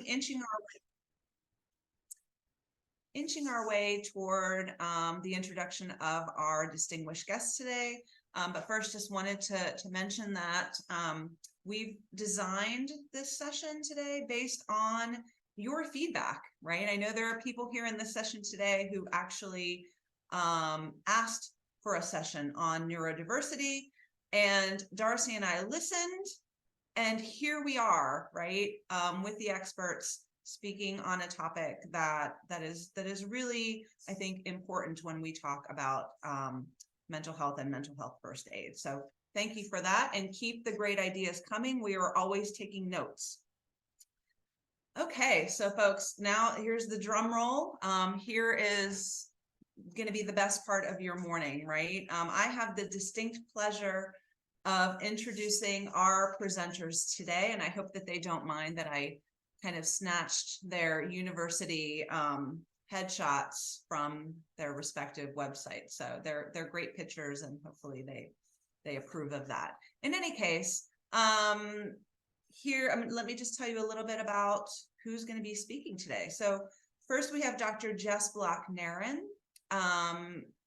inching our way toward the introduction of our distinguished guests today. But first, just wanted to mention that we've designed this session today based on your feedback, right? I know there are people here in this session today who actually asked for a session on neurodiversity, and Darcy and I listened, and here we are, right, with the experts speaking on a topic that is really, I think, important when we talk about mental health and mental health first aid. So thank you for that, and keep the great ideas coming. We are always taking notes. Okay, so folks, now here's the drum roll. Here is going to be the best part of your morning, right? I have the distinct pleasure of introducing our presenters today, and I hope that they don't mind that I kind of snatched their university headshots from their respective websites. So they're great pictures, and hopefully they approve of that. In any case, here, let me just tell you a little bit about who's going to be speaking today. So first, we have Dr. Jess Block-Naron,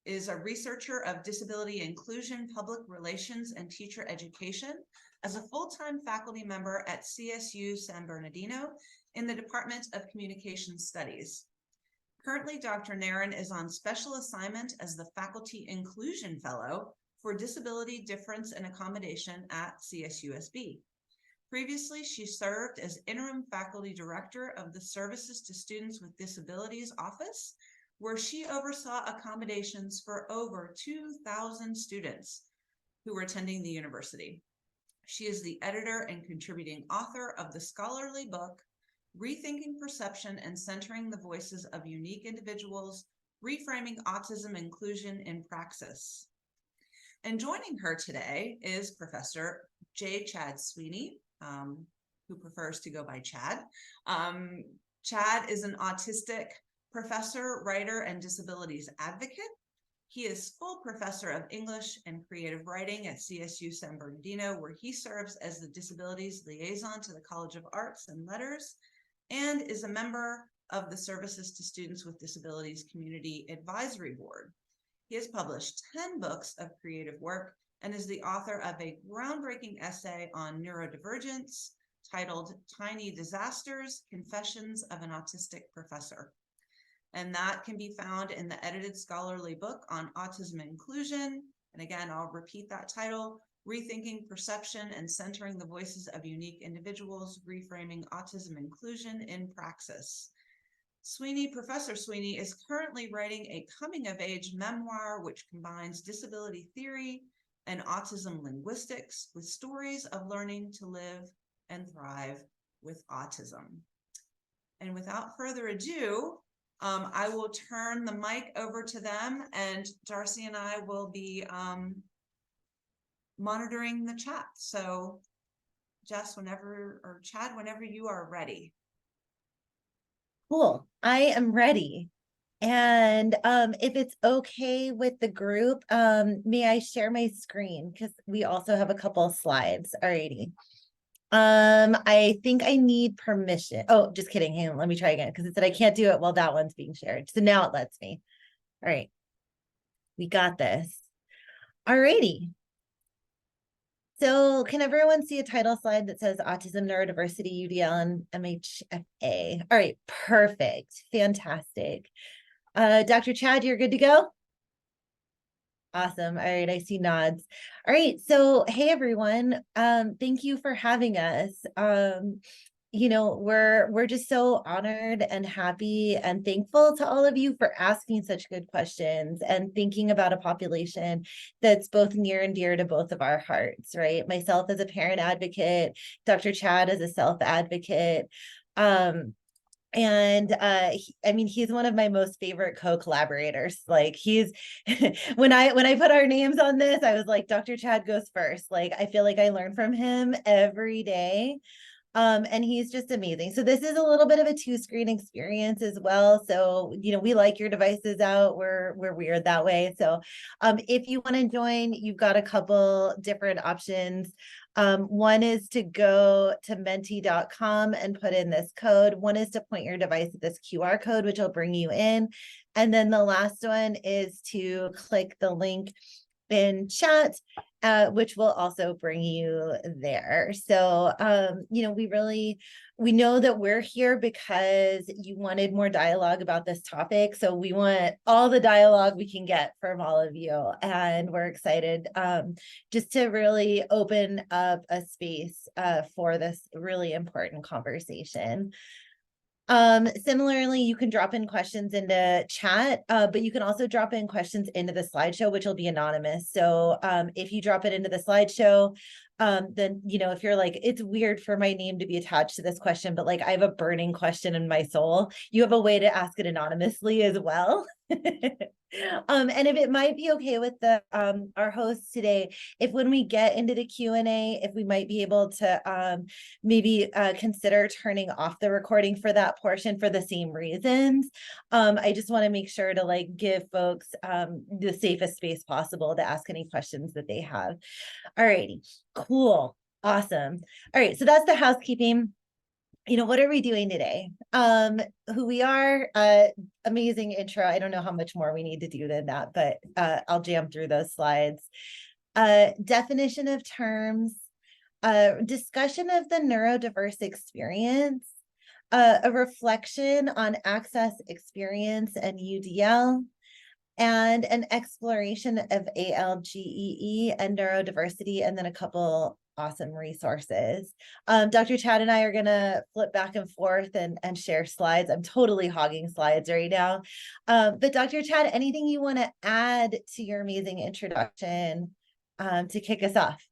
is a researcher of disability inclusion, public relations, and teacher education as a full-time faculty member at CSU San Bernardino in the Department of Communication Studies. Currently, Dr. Naron is on special assignment as the Faculty Inclusion Fellow for Disability Difference and Accommodation at CSUSB. Previously, she served as interim faculty director of the Services to Students with Disabilities Office, where she oversaw accommodations for over 2,000 students who were attending the university. She is the editor and contributing author of the scholarly book, Rethinking Perception and Centering the Voices of Unique Individuals, Reframing Autism Inclusion in Praxis. And joining her today is Professor J. Chad Sweeney, who prefers to go by Chad. Chad is an autistic professor, writer, and disabilities advocate. He is full professor of English and creative writing at CSU San Bernardino, where he serves as the disabilities liaison to the College of Arts and Letters, and is a member of the Services to Students with Disabilities Community Advisory Board. He has published 10 books of creative work and is the author of a groundbreaking essay on neurodivergence titled Tiny Disasters, Confessions of an Autistic Professor. And that can be found in the edited scholarly book on autism inclusion. And again, I'll repeat that title, Rethinking Perception and Centering the Voices of Unique Individuals, Reframing Autism Inclusion in Praxis. Professor Sweeney is currently writing a coming-of-age memoir which combines disability theory and autism linguistics with stories of learning to live and thrive with autism. And without further ado, I will turn the mic over to them, and Darcy and I will be monitoring the chat. So Jess, Chad, whenever you are ready. Cool. I am ready. And if it's okay with the group, may I share my screen? Because we also have a couple of slides. Alrighty. I think I need permission. Oh, just kidding. Hang on, let me try again, because it said I can't do it while that one's being shared. So now it lets me. All right. We got this. Alrighty. So can everyone see a title slide that says Autism, Neurodiversity, UDL, and MHFA? All right, perfect. Fantastic. Dr. Chad, you're good to go? Awesome. All right, I see nods. All right, so hey everyone. Thank you for having us. You know, we're just so honored and happy and thankful to all of you for asking such good questions and thinking about a population that's both near and dear to both of our hearts, right? Myself as a parent advocate, Dr. Chad as a self-advocate. I mean, he's one of my most favorite co-collaborators. Like he's when I put our names on this, I was like, Dr. Chad goes first. Like I feel like I learn from him every day. And he's just amazing. So this is a little bit of a 2-screen experience as well. So, you know, we like your devices out. We're weird that way. So if you want to join, you've got a couple different options. One is to go to menti.com and put in this code. One is to point your device at this QR code, which will bring you in. And then the last one is to click the link in chat, which will also bring you there. So, we know that we're here because you wanted more dialogue about this topic. So we want all the dialogue we can get from all of you. And we're excited just to really open up a space for this really important conversation. Similarly, you can drop in questions into chat, but you can also drop in questions into the slideshow, which will be anonymous. So if you drop it into the slideshow, then, if you're like, it's weird for my name to be attached to this question, but like I have a burning question in my soul, you have a way to ask it anonymously as well. And if it might be okay with our hosts today, if when we get into the Q&A, if we might be able to maybe consider turning off the recording for that portion for the same reasons. I just want to make sure to like give folks the safest space possible to ask any questions that they have. All righty, cool, awesome. All right, so that's the housekeeping. What are we doing today? Who we are, amazing intro. I don't know how much more we need to do than that, but I'll jam through those slides. Definition of terms, discussion of the neurodiverse experience, a reflection on access, experience, and UDL, and an exploration of ALGEE and neurodiversity, and then a couple awesome resources. Dr. Chad and I are going to flip back and forth and share slides. I'm totally hogging slides right now. But Dr. Chad, anything you want to add to your amazing introduction to kick us off?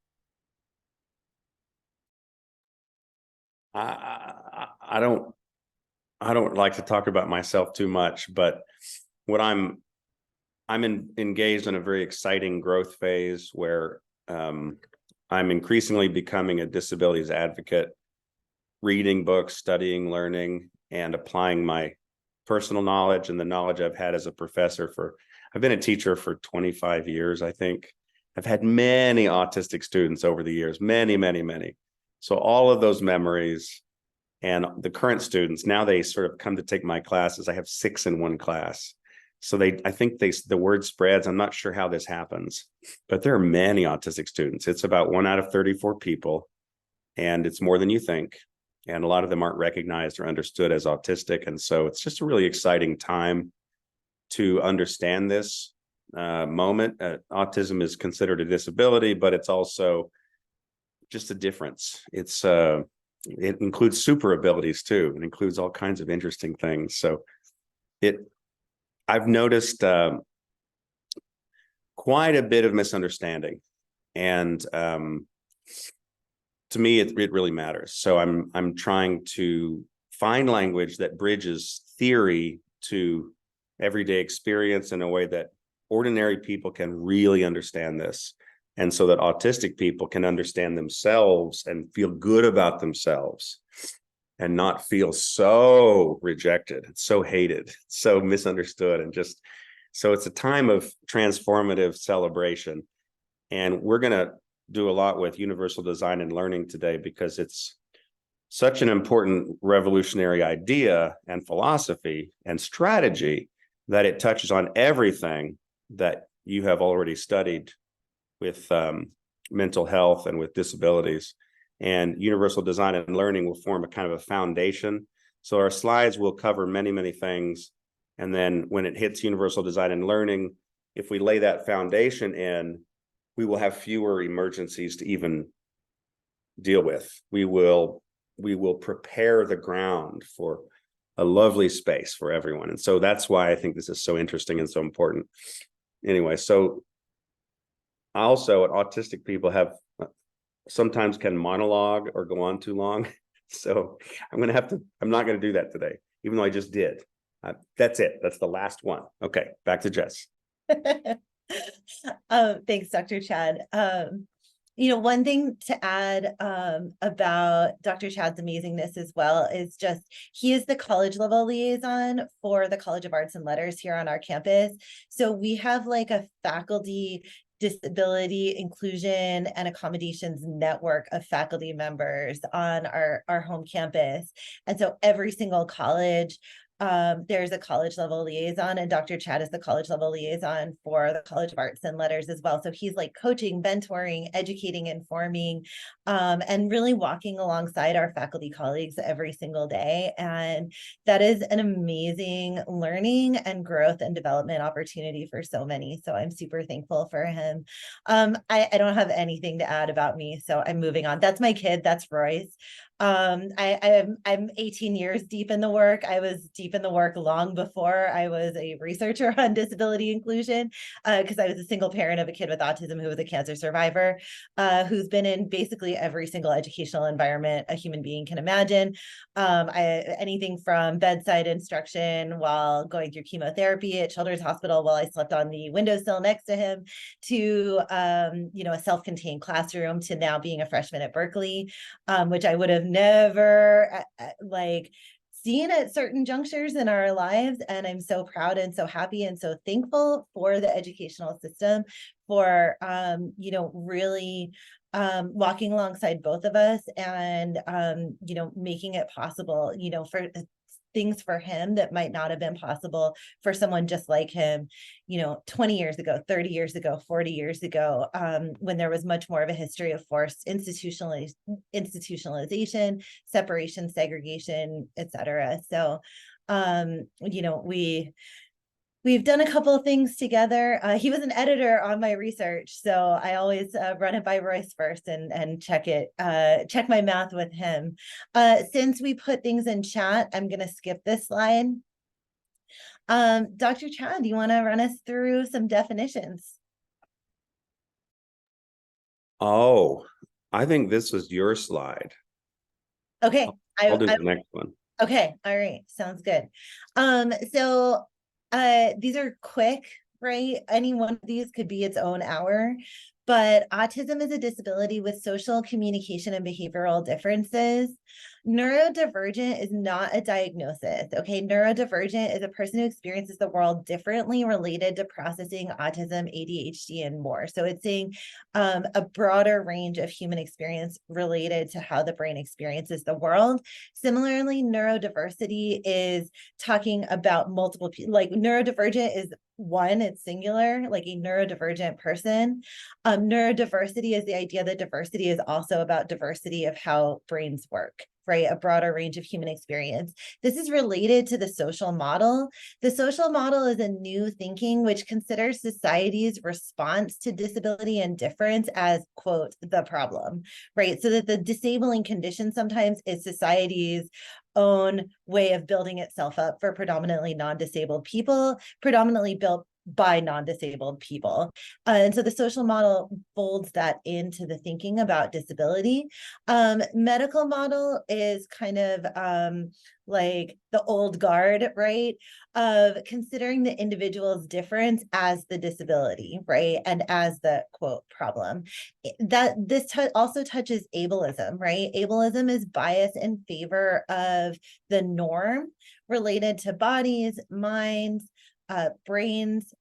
I don't like to talk about myself too much, but what I'm engaged in a very exciting growth phase where I'm increasingly becoming a disabilities advocate, reading books, studying, learning, and applying my personal knowledge and the knowledge I've had as a professor I've been a teacher for 25 years, I think. I've had many autistic students over the years, many, many, many. So all of those memories and the current students, now they sort of come to take my classes. I have 6 in one class. So I think the word spreads. I'm not sure how this happens, but there are many autistic students. It's about 1 out of 34 people, and it's more than you think. And a lot of them aren't recognized or understood as autistic. And so it's just a really exciting time to understand this moment. Autism is considered a disability, but it's also just a difference. It includes super abilities too. It includes all kinds of interesting things. So I've noticed quite a bit of misunderstanding, and to me, it really matters. So I'm trying to find language that bridges theory to everyday experience in a way that ordinary people can really understand this, and so that autistic people can understand themselves and feel good about themselves, and not feel so rejected, so hated, so misunderstood, and just so it's a time of transformative celebration. And we're going to do a lot with universal design and learning today because it's such an important revolutionary idea and philosophy and strategy that it touches on everything that you have already studied with mental health and with disabilities. And universal design and learning will form a kind of a foundation. So our slides will cover many, many things. And then when it hits universal design and learning, if we lay that foundation in, we will have fewer emergencies to even deal with. We will prepare the ground for a lovely space for everyone. And so that's why I think this is so interesting and so important. Anyway, so also autistic people sometimes can monologue or go on too long. So I'm not going to do that today, even though I just did. That's it. That's the last one. Okay, back to Jess. Thanks, Dr. Chad. One thing to add about Dr. Chad's amazingness as well is just he is the college level liaison for the College of Arts and Letters here on our campus. So we have like a faculty disability inclusion and accommodations network of faculty members on our home campus. And so every single college, there's a college level liaison, and Dr. Chad is the college level liaison for the College of Arts and Letters as well. So he's like coaching, mentoring, educating, informing, and really walking alongside our faculty colleagues every single day. And that is an amazing learning and growth and development opportunity for so many. So I'm super thankful for him. I don't have anything to add about me, so I'm moving on. That's my kid, that's Royce. I'm 18 years deep in the work. I was deep in the work long before I was a researcher on disability inclusion, because I was a single parent of a kid with autism who was a cancer survivor, who's been in basically every single educational environment a human being can imagine. Anything from bedside instruction while going through chemotherapy at Children's Hospital while I slept on the windowsill next to him, to a self-contained classroom, to now being a freshman at Berkeley, which I would have never seen at certain junctures in our lives. And I'm so proud and so happy and so thankful for the educational system for, really walking alongside both of us and, making it possible, for things for him that might not have been possible for someone just like him, 20 years ago, 30 years ago, 40 years ago, when there was much more of a history of forced institutionalization, separation, segregation, etc. So, we've done a couple of things together. He was an editor on my research, so I always run it by Royce first and check my math with him. Since we put things in chat, I'm going to skip this slide. Dr. Chad, do you want to run us through some definitions? Oh, I think this was your slide. Okay. I'll do the next one. Okay. All right. Sounds good. So these are quick, right? Any one of these could be its own hour, but autism is a disability with social, communication, and behavioral differences. Neurodivergent is not a diagnosis, okay? Neurodivergent is a person who experiences the world differently related to processing autism, ADHD, and more. So it's saying a broader range of human experience related to how the brain experiences the world. Similarly, neurodiversity is talking about multiple people, like neurodivergent is one, it's singular, like a neurodivergent person. Neurodiversity is the idea that diversity is also about diversity of how brains work, right? A broader range of human experience. This is related to the social model. The social model is a new thinking which considers society's response to disability and difference as, quote, the problem, right? So that the disabling condition sometimes is society's own way of building itself up for predominantly non-disabled people, predominantly built by non-disabled people. And so the social model folds that into the thinking about disability. Medical model is kind of like the old guard, right? Of considering the individual's difference as the disability, right? And as the, quote, problem. That this also touches ableism, right? Ableism is bias in favor of the norm related to bodies, minds, brains,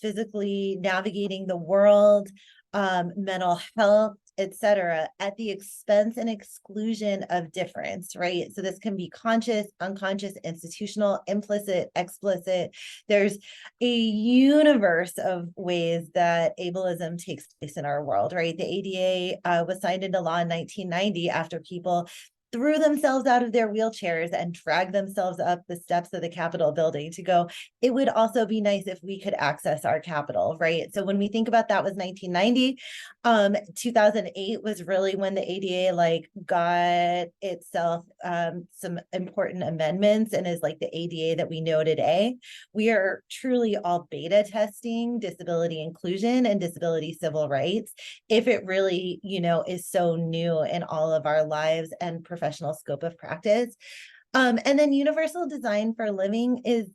physically navigating the world, mental health, etc., at the expense and exclusion of difference, right? So this can be conscious, unconscious, institutional, implicit, explicit. There's a universe of ways that ableism takes place in our world, right? The ADA was signed into law in 1990 after people threw themselves out of their wheelchairs and dragged themselves up the steps of the Capitol building to go, it would also be nice if we could access our Capitol, right? So when we think about that was 1990, 2008 was really when the ADA got itself some important amendments and is like the ADA that we know today. We are truly all beta testing disability inclusion and disability civil rights if it really, is so new in all of our lives and professional scope of practice. And then universal design for living is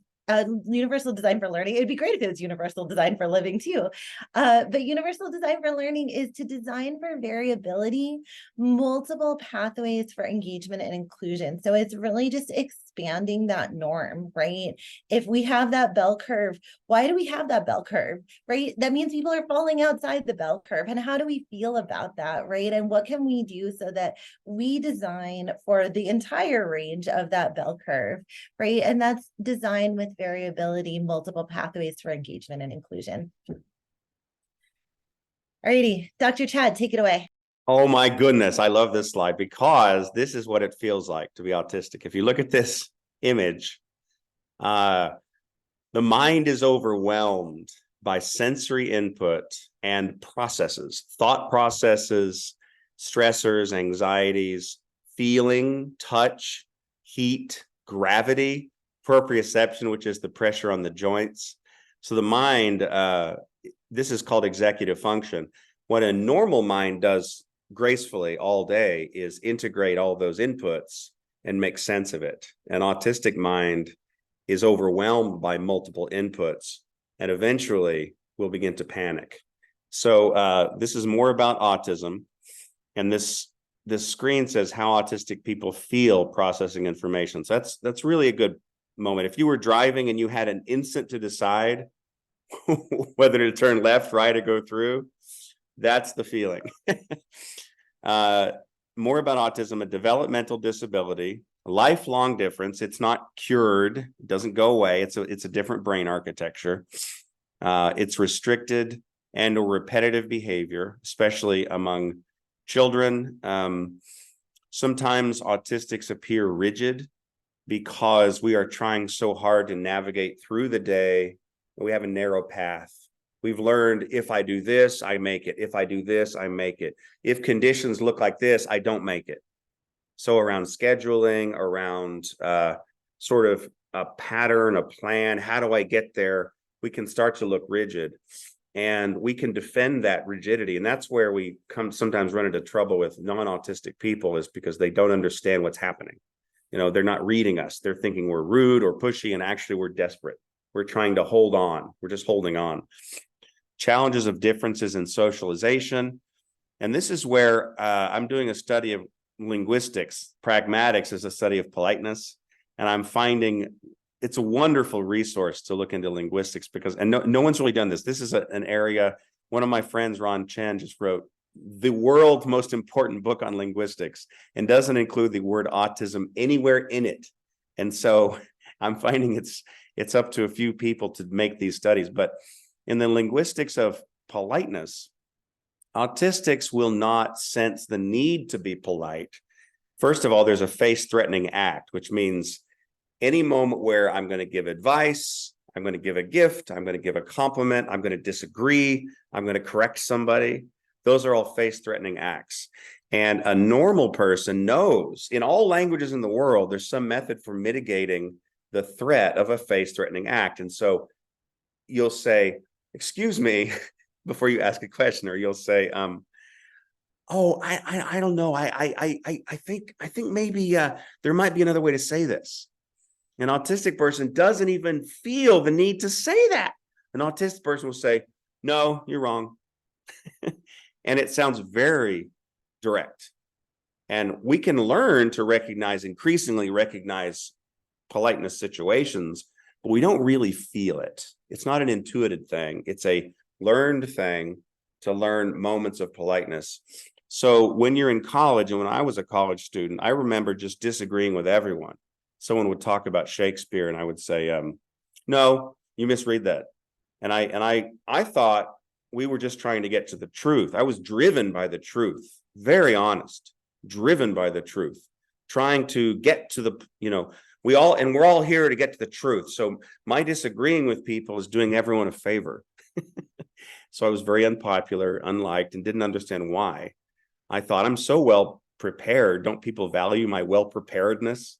universal design for learning. It'd be great if it was universal design for living too. But universal design for learning is to design for variability, multiple pathways for engagement and inclusion. So it's really just expanding that norm, right? If we have that bell curve, why do we have that bell curve, right? That means people are falling outside the bell curve. And how do we feel about that, right? And what can we do so that we design for the entire range of that bell curve, right? And that's designed with variability, multiple pathways for engagement and inclusion. Alrighty, Dr. Chad, take it away. Oh my goodness, I love this slide because this is what it feels like to be autistic. If you look at this image, the mind is overwhelmed by sensory input and processes, thought processes, stressors, anxieties, feeling, touch, heat, gravity, proprioception, which is the pressure on the joints. So the mind, this is called executive function. What a normal mind does gracefully all day is integrate all those inputs and make sense of it. An autistic mind is overwhelmed by multiple inputs and eventually will begin to panic. So this is more about autism. And this screen says how autistic people feel processing information. So that's really a good moment. If you were driving and you had an instant to decide whether to turn left, right, or go through, that's the feeling. More about autism, a developmental disability, a lifelong difference. It's not cured, it doesn't go away. It's a different brain architecture. It's restricted and or repetitive behavior, especially among children. Sometimes autistics appear rigid because we are trying so hard to navigate through the day. We have a narrow path. We've learned if I do this, I make it. If I do this, I make it. If conditions look like this, I don't make it. So around scheduling, around sort of a pattern, a plan, how do I get there? We can start to look rigid and we can defend that rigidity. And that's where we sometimes run into trouble with non-autistic people, is because they don't understand what's happening. They're not reading us. They're thinking we're rude or pushy, and actually we're desperate. We're trying to hold on. We're just holding on. Challenges of differences in socialization. And this is where I'm doing a study of linguistics. Pragmatics is a study of politeness. And I'm finding it's a wonderful resource to look into linguistics because, and no one's really done this. This is an area, one of my friends, Ron Chen, just wrote the world's most important book on linguistics and doesn't include the word autism anywhere in it. And so I'm finding it's up to a few people to make these studies. But in the linguistics of politeness, autistics will not sense the need to be polite. First of all, there's a face-threatening act, which means any moment where I'm going to give advice, I'm going to give a gift, I'm going to give a compliment, I'm going to disagree, I'm going to correct somebody. Those are all face-threatening acts. And a normal person knows in all languages in the world, there's some method for mitigating the threat of a face-threatening act. And so you'll say, excuse me, before you ask a question, or you'll say, oh, I don't know. I think maybe there might be another way to say this. An autistic person doesn't even feel the need to say that. An autistic person will say, no, you're wrong. And it sounds very direct. And we can learn to increasingly recognize politeness situations, but we don't really feel it. It's not an intuitive thing. It's a learned thing to learn moments of politeness. So when you're in college, and when I was a college student, I remember just disagreeing with everyone. Someone would talk about Shakespeare and I would say, no, you misread that. And I thought we were just trying to get to the truth. I was driven by the truth, very honest, driven by the truth, trying to get to the, we're all here to get to the truth. So my disagreeing with people is doing everyone a favor. So I was very unpopular, unliked, and didn't understand why. I thought, I'm so well prepared. Don't people value my well preparedness?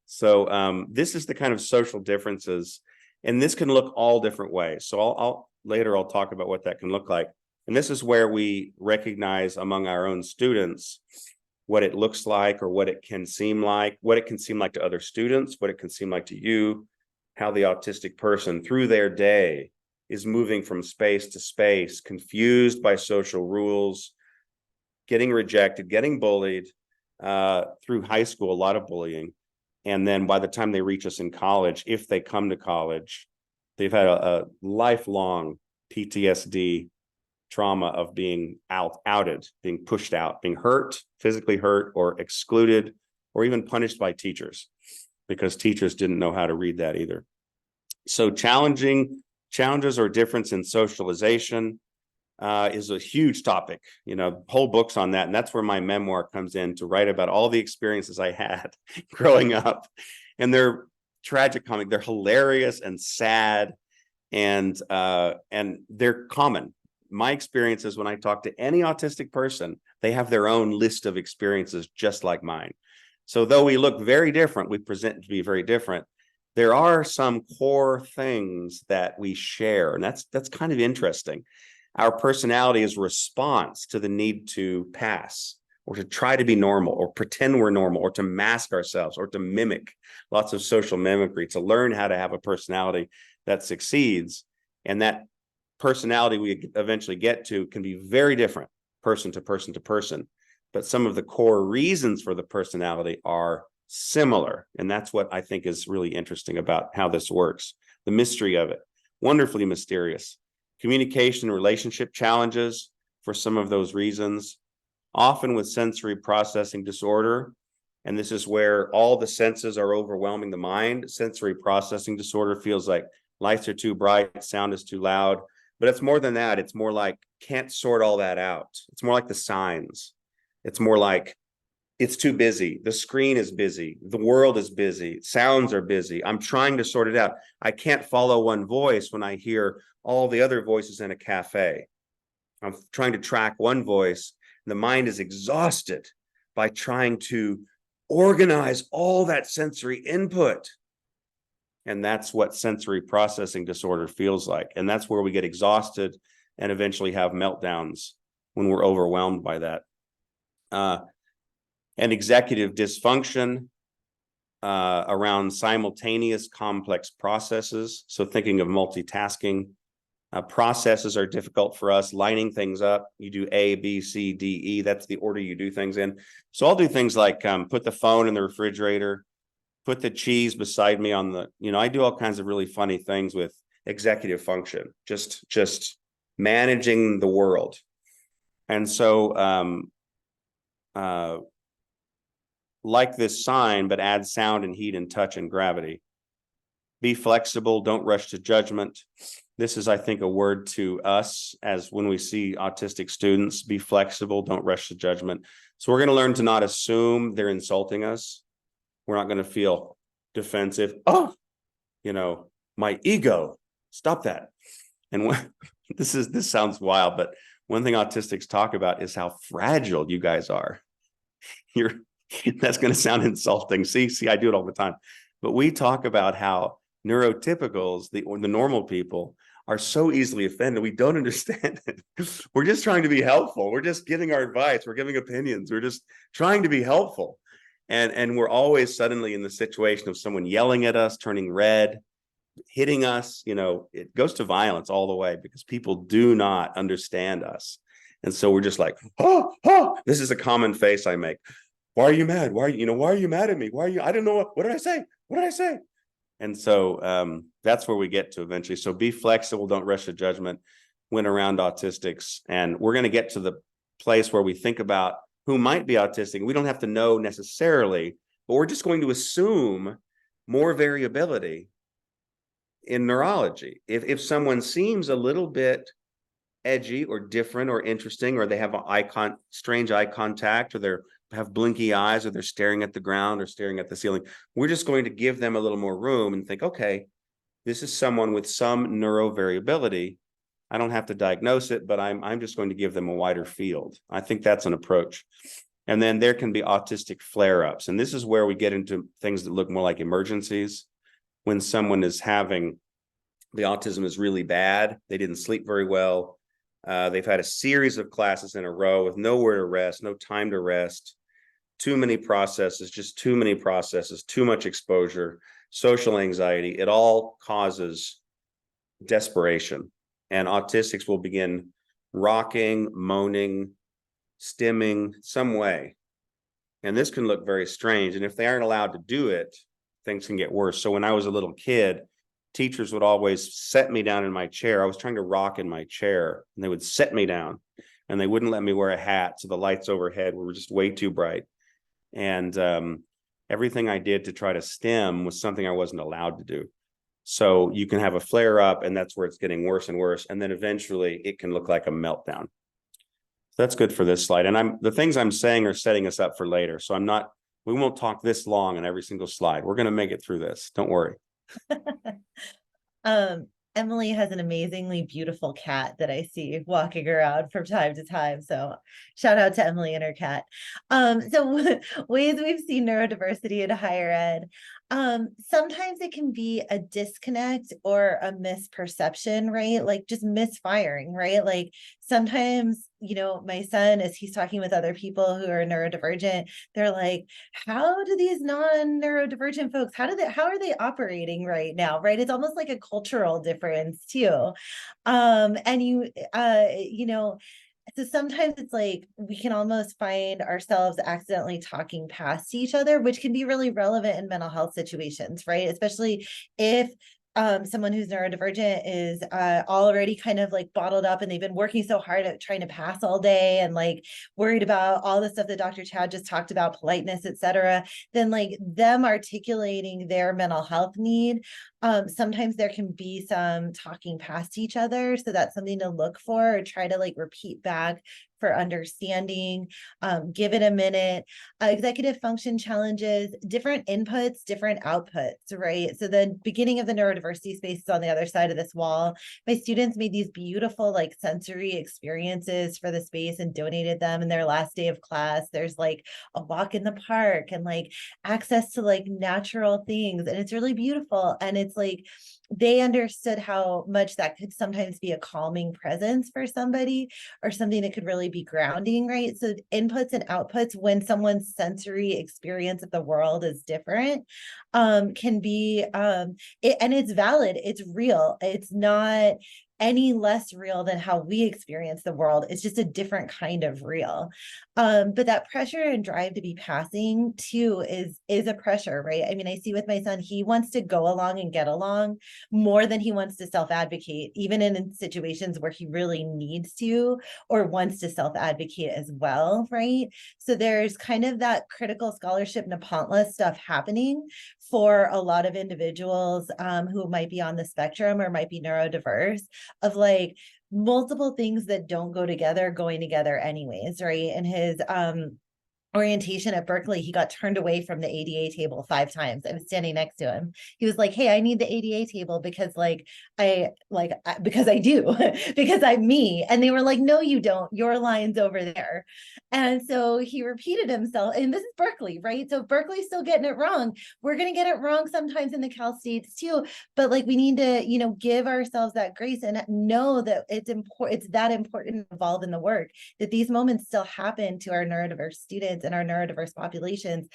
So this is the kind of social differences, and this can look all different ways. So later I'll talk about what that can look like. And this is where we recognize among our own students what it looks like, or what it can seem like to other students, what it can seem like to you, how the autistic person through their day is moving from space to space, confused by social rules, getting rejected, getting bullied through high school, a lot of bullying. And then by the time they reach us in college, if they come to college, they've had a lifelong PTSD trauma of being outed, being pushed out, being hurt, physically hurt, or excluded, or even punished by teachers, because teachers didn't know how to read that either. So challenges or difference in socialization is a huge topic, whole books on that. And that's where my memoir comes in, to write about all the experiences I had growing up. And they're tragic comic, they're hilarious and sad, and they're common. My experiences, when I talk to any autistic person, they have their own list of experiences just like mine. So though we look very different, we present to be very different, there are some core things that we share, and that's kind of interesting. Our personality is a response to the need to pass, or to try to be normal, or pretend we're normal, or to mask ourselves, or to mimic. Lots of social mimicry, to learn how to have a personality that succeeds. And that personality we eventually get to can be very different person to person to person. But some of the core reasons for the personality are similar. And that's what I think is really interesting about how this works. The mystery of it, wonderfully mysterious. Communication, relationship challenges for some of those reasons, often with sensory processing disorder. And this is where all the senses are overwhelming the mind. Sensory processing disorder feels like lights are too bright, sound is too loud. But it's more than that. It's more like can't sort all that out. It's more like the signs. It's more like it's too busy. The screen is busy. The world is busy. Sounds are busy. I'm trying to sort it out. I can't follow one voice when I hear all the other voices in a cafe. I'm trying to track one voice. The mind is exhausted by trying to organize all that sensory input. And that's what sensory processing disorder feels like. And that's where we get exhausted and eventually have meltdowns when we're overwhelmed by that. And executive dysfunction around simultaneous complex processes. So thinking of multitasking. Processes are difficult for us, lining things up. You do A, B, C, D, E. That's the order you do things in. So I'll do things like put the phone in the refrigerator, put the cheese beside me on the, I do all kinds of really funny things with executive function, just managing the world. And so like this sign, but add sound and heat and touch and gravity. Be flexible, don't rush to judgment. This is, I think, a word to us as when we see autistic students. Be flexible, don't rush to judgment. So we're going to learn to not assume they're insulting us. We're not going to feel defensive. Oh, my ego, stop that. And when, this sounds wild, but one thing autistics talk about is how fragile you guys are. That's going to sound insulting. See, I do it all the time. But we talk about how neurotypicals, the normal people, are so easily offended. We don't understand it. We're just trying to be helpful. We're just giving our advice. We're giving opinions. We're just trying to be helpful. And we're always suddenly in the situation of someone yelling at us, turning red, hitting us. It goes to violence all the way because people do not understand us. And so we're just like, oh, this is a common face I make. Why are you mad? Why are you mad at me? I don't know. What did I say? What did I say? And so that's where we get to eventually. So be flexible, don't rush to judgment when around autistics. And we're going to get to the place where we think about who might be autistic. We don't have to know necessarily, but we're just going to assume more variability in neurology. If someone seems a little bit edgy or different or interesting, or they have strange eye contact, or they have blinky eyes, or they're staring at the ground or staring at the ceiling, we're just going to give them a little more room and think, okay, this is someone with some neurovariability. I don't have to diagnose it, but I'm just going to give them a wider field. I think that's an approach. And then there can be autistic flare-ups. And this is where we get into things that look more like emergencies. When someone is having, the autism is really bad, they didn't sleep very well, they've had a series of classes in a row with nowhere to rest, no time to rest, too many processes, too much exposure, social anxiety. It all causes desperation. And autistics will begin rocking, moaning, stimming some way. And this can look very strange. And if they aren't allowed to do it, things can get worse. So when I was a little kid, teachers would always set me down in my chair. I was trying to rock in my chair, and they would set me down, and they wouldn't let me wear a hat. So the lights overhead were just way too bright. And everything I did to try to stem was something I wasn't allowed to do. So you can have a flare up, and that's where it's getting worse and worse. And then eventually it can look like a meltdown. So that's good for this slide. And the things I'm saying are setting us up for later. So we won't talk this long on every single slide. We're going to make it through this. Don't worry. Emily has an amazingly beautiful cat that I see walking around from time to time. So shout out to Emily and her cat. So ways we've seen neurodiversity in higher ed. Sometimes it can be a disconnect or a misperception, right? Like just misfiring, right? Like sometimes, my son, as he's talking with other people who are neurodivergent, they're like, how do these non-neurodivergent folks, how are they operating right now, right? It's almost like a cultural difference too. So sometimes it's like we can almost find ourselves accidentally talking past each other, which can be really relevant in mental health situations, right? Especially if someone who's neurodivergent is already kind of like bottled up, and they've been working so hard at trying to pass all day, and like worried about all the stuff that Dr. Chad just talked about, politeness, etc. Then like them articulating their mental health need, sometimes there can be some talking past each other. So that's something to look for, or try to like repeat back for understanding. Give it a minute. Executive function challenges, different inputs, different outputs, right? So the beginning of the neurodiversity space is on the other side of this wall. My students made these beautiful like sensory experiences for the space and donated them in their last day of class. There's like a walk in the park and like access to like natural things. And it's really beautiful. And it's like, they understood how much that could sometimes be a calming presence for somebody, or something that could really be grounding, right? So inputs and outputs, when someone's sensory experience of the world is different, can be, and it's valid, it's real. It's not any less real than how we experience the world. It's just a different kind of real. But that pressure and drive to be passing too is a pressure, right? I mean, I see with my son, he wants to go along and get along more than he wants to self-advocate, even in situations where he really needs to or wants to self-advocate as well, right? So there's kind of that critical scholarship Nepantla stuff happening for a lot of individuals who might be on the spectrum or might be neurodiverse, of like multiple things that don't go together going together anyways, right? And his orientation at Berkeley, he got turned away from the ADA table 5 times. I was standing next to him. He was like, hey, I need the ADA table because because I do, because I'm me. And they were like, no, you don't. Your line's over there. And so he repeated himself. And this is Berkeley, right? So Berkeley's still getting it wrong. We're going to get it wrong sometimes in the Cal States too. But like, we need to, give ourselves that grace and know that it's important. It's that important to involve in the work, that these moments still happen to our neurodiverse students and our neurodiverse populations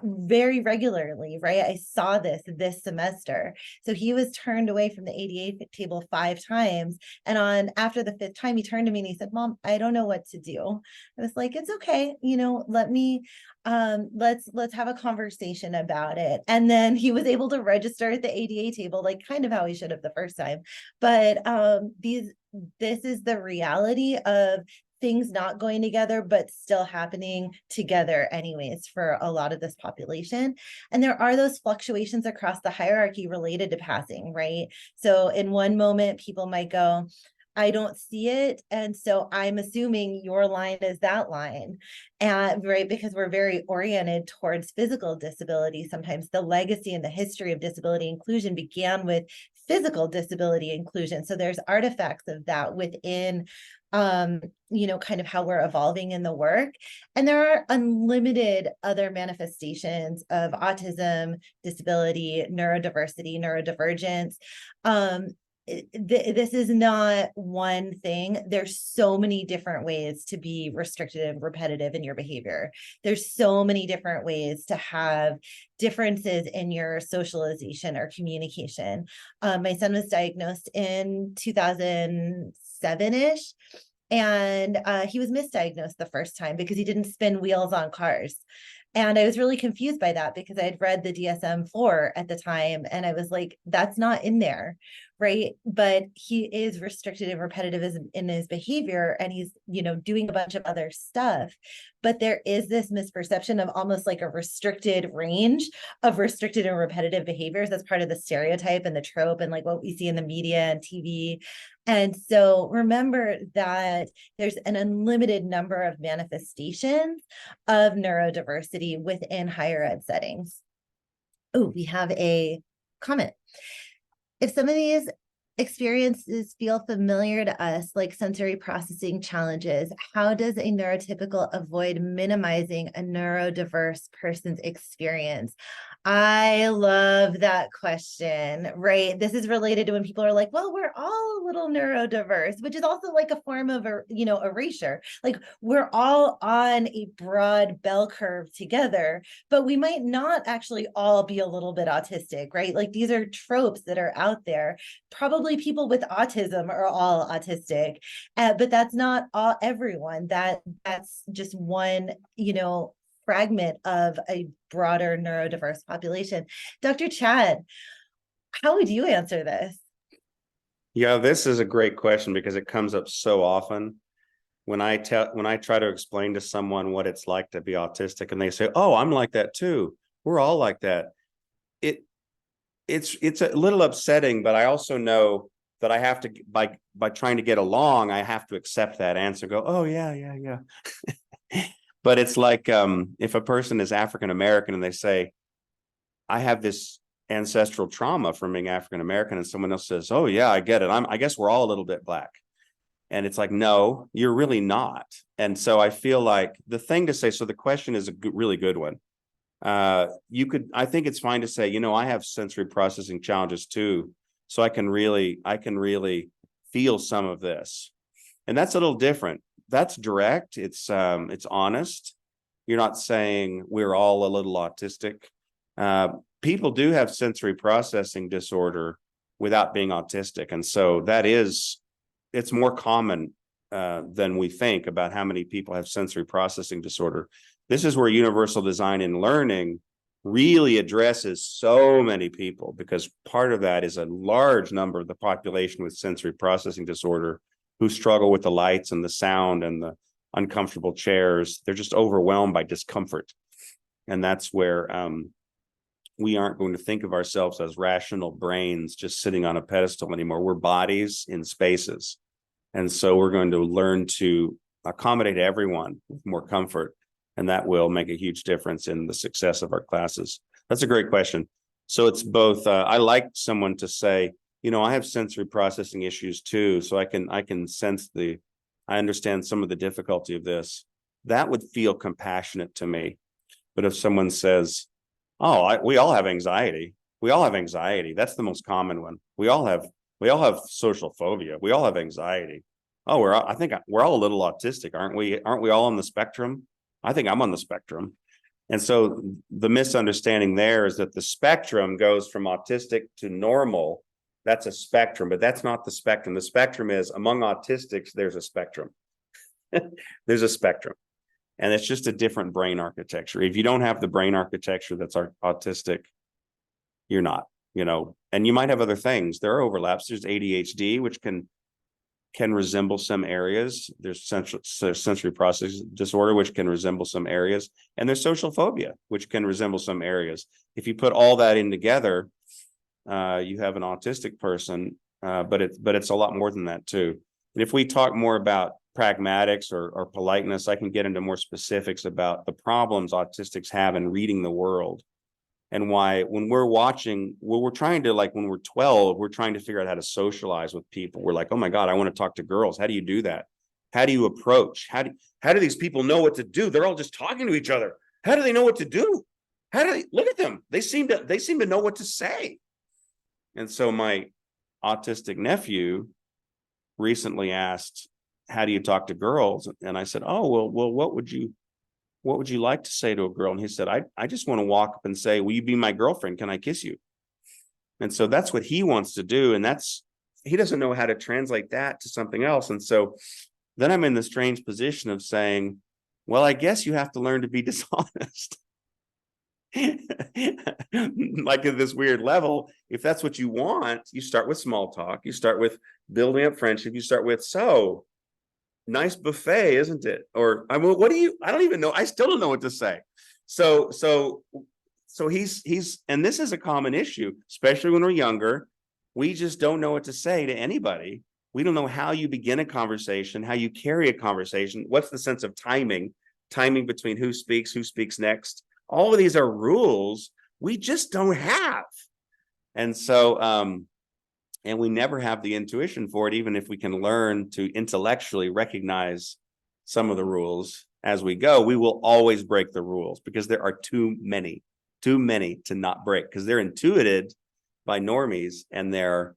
very regularly, right? I saw this semester. So he was turned away from the ADA table 5 times. And after the 5th time, he turned to me and he said, Mom, I don't know what to do. I was like, it's okay. Let me, let's have a conversation about it. And then he was able to register at the ADA table, like kind of how he should have the first time. But this is the reality of things not going together, but still happening together anyways for a lot of this population. And there are those fluctuations across the hierarchy related to passing, right? So in one moment, people might go, I don't see it. And so I'm assuming your line is that line. And right, because we're very oriented towards physical disability. Sometimes the legacy and the history of disability inclusion began with physical disability inclusion. So there's artifacts of that within kind of how we're evolving in the work. And there are unlimited other manifestations of autism, disability, neurodiversity, neurodivergence. This is not one thing. There's so many different ways to be restrictive, repetitive in your behavior. There's so many different ways to have differences in your socialization or communication. My son was diagnosed in 2007-ish. And he was misdiagnosed the first time because he didn't spin wheels on cars. And I was really confused by that because I had read the DSM-4 at the time and I was like, that's not in there, right? But he is restricted and repetitive in his behavior and he's, doing a bunch of other stuff. But there is this misperception of almost like a restricted range of restricted and repetitive behaviors. That's part of the stereotype and the trope and like what we see in the media and TV. And so remember that there's an unlimited number of manifestations of neurodiversity within higher ed settings. Oh, we have a comment. If some of these experiences feel familiar to us, like sensory processing challenges, how does a neurotypical avoid minimizing a neurodiverse person's experience? I love that question, right? This is related to when people are like, well, we're all a little neurodiverse, which is also like a form of, erasure. Like we're all on a broad bell curve together, but we might not actually all be a little bit autistic, right? Like these are tropes that are out there. Probably people with autism are all autistic, but that's not all everyone. That's just one, fragment of a broader neurodiverse population. Dr. Chad, how would you answer this? Yeah, this is a great question because it comes up so often when I try to explain to someone what it's like to be autistic and they say, "Oh, I'm like that too. We're all like that." It's a little upsetting, but I also know that I have to, by trying to get along, I have to accept that answer, go, "Oh yeah." But it's like if a person is African American and they say, "I have this ancestral trauma from being African American," and someone else says, "Oh yeah, I get it. I guess we're all a little bit Black." And it's like, no, you're really not. And so I feel like the thing to say, so the question is a really good one. I think it's fine to say, I have sensory processing challenges too. So I can really feel some of this. And that's a little different. That's direct. It's honest. You're not saying we're all a little autistic. People do have sensory processing disorder without being autistic. And so it's more common than we think about how many people have sensory processing disorder. This is where universal design and learning really addresses so many people, because part of that is a large number of the population with sensory processing disorder who struggle with the lights and the sound and the uncomfortable chairs. They're just overwhelmed by discomfort. And that's where we aren't going to think of ourselves as rational brains just sitting on a pedestal anymore. We're bodies in spaces. And so we're going to learn to accommodate everyone with more comfort. And that will make a huge difference in the success of our classes. That's a great question. So it's both, I like someone to say, I have sensory processing issues too. So I can sense I understand some of the difficulty of this. That would feel compassionate to me. But if someone says, "Oh, we all have anxiety. We all have anxiety." That's the most common one. We all have social phobia. We all have anxiety. Oh, I think we're all a little autistic, aren't we? Aren't we all on the spectrum? I think I'm on the spectrum. And so the misunderstanding there is that the spectrum goes from autistic to normal. That's a spectrum, but that's not the spectrum. The spectrum is among autistics, there's a spectrum. There's a spectrum. And it's just a different brain architecture. If you don't have the brain architecture that's autistic, you're not, and you might have other things. There are overlaps. There's ADHD, which can resemble some areas. There's sensory processing disorder, which can resemble some areas. And there's social phobia, which can resemble some areas. If you put all that in together, you have an autistic person, but it's a lot more than that too. And if we talk more about pragmatics or politeness, I can get into more specifics about the problems autistics have in reading the world. And why when we're trying to, like when we're 12, we're trying to figure out how to socialize with people. We're like, "Oh my God, I want to talk to girls." How do you do that? How do you approach? How do these people know what to do? They're all just talking to each other. How do they know what to do? How do they look at them? They seem to know what to say. And so my autistic nephew recently asked, "How do you talk to girls?" And I said, "Oh, well, what would you like to say to a girl?" And he said, I just want to walk up and say, "Will you be my girlfriend? Can I kiss you?" And so that's what he wants to do. And he doesn't know how to translate that to something else. And so then I'm in the strange position of saying, well, I guess you have to learn to be dishonest. like at this weird level. If that's what you want, you start with small talk, you start with building up friendship, you start with, so nice buffet, isn't it? Or I mean, what do you, I don't even know, I still don't know what to say. So he's and this is a common issue, especially when we're younger. We just don't know what to say to anybody. We don't know how you begin a conversation, how you carry a conversation. What's the sense of timing between who speaks next. All of these are rules we just don't have. And so, and we never have the intuition for it, even if we can learn to intellectually recognize some of the rules as we go. We will always break the rules because there are too many to not break, because they're intuited by normies and they're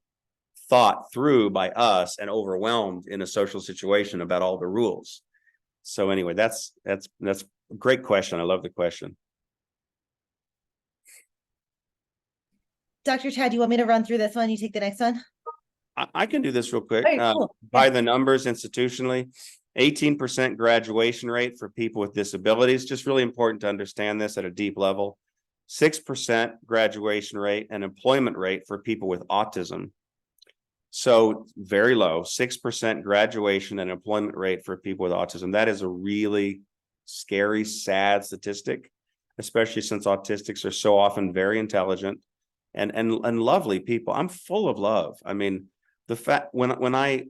thought through by us and overwhelmed in a social situation about all the rules. So anyway, that's a great question. I love the question. Dr. Chad, do you want me to run through this one? You take the next one? I can do this real quick. All right, cool. By the numbers institutionally, 18% graduation rate for people with disabilities. Just really important to understand this at a deep level. 6% graduation rate and employment rate for people with autism. So very low, 6% graduation and employment rate for people with autism. That is a really scary, sad statistic, especially since autistics are so often very intelligent and lovely people. I'm full of love. I mean, the fact when I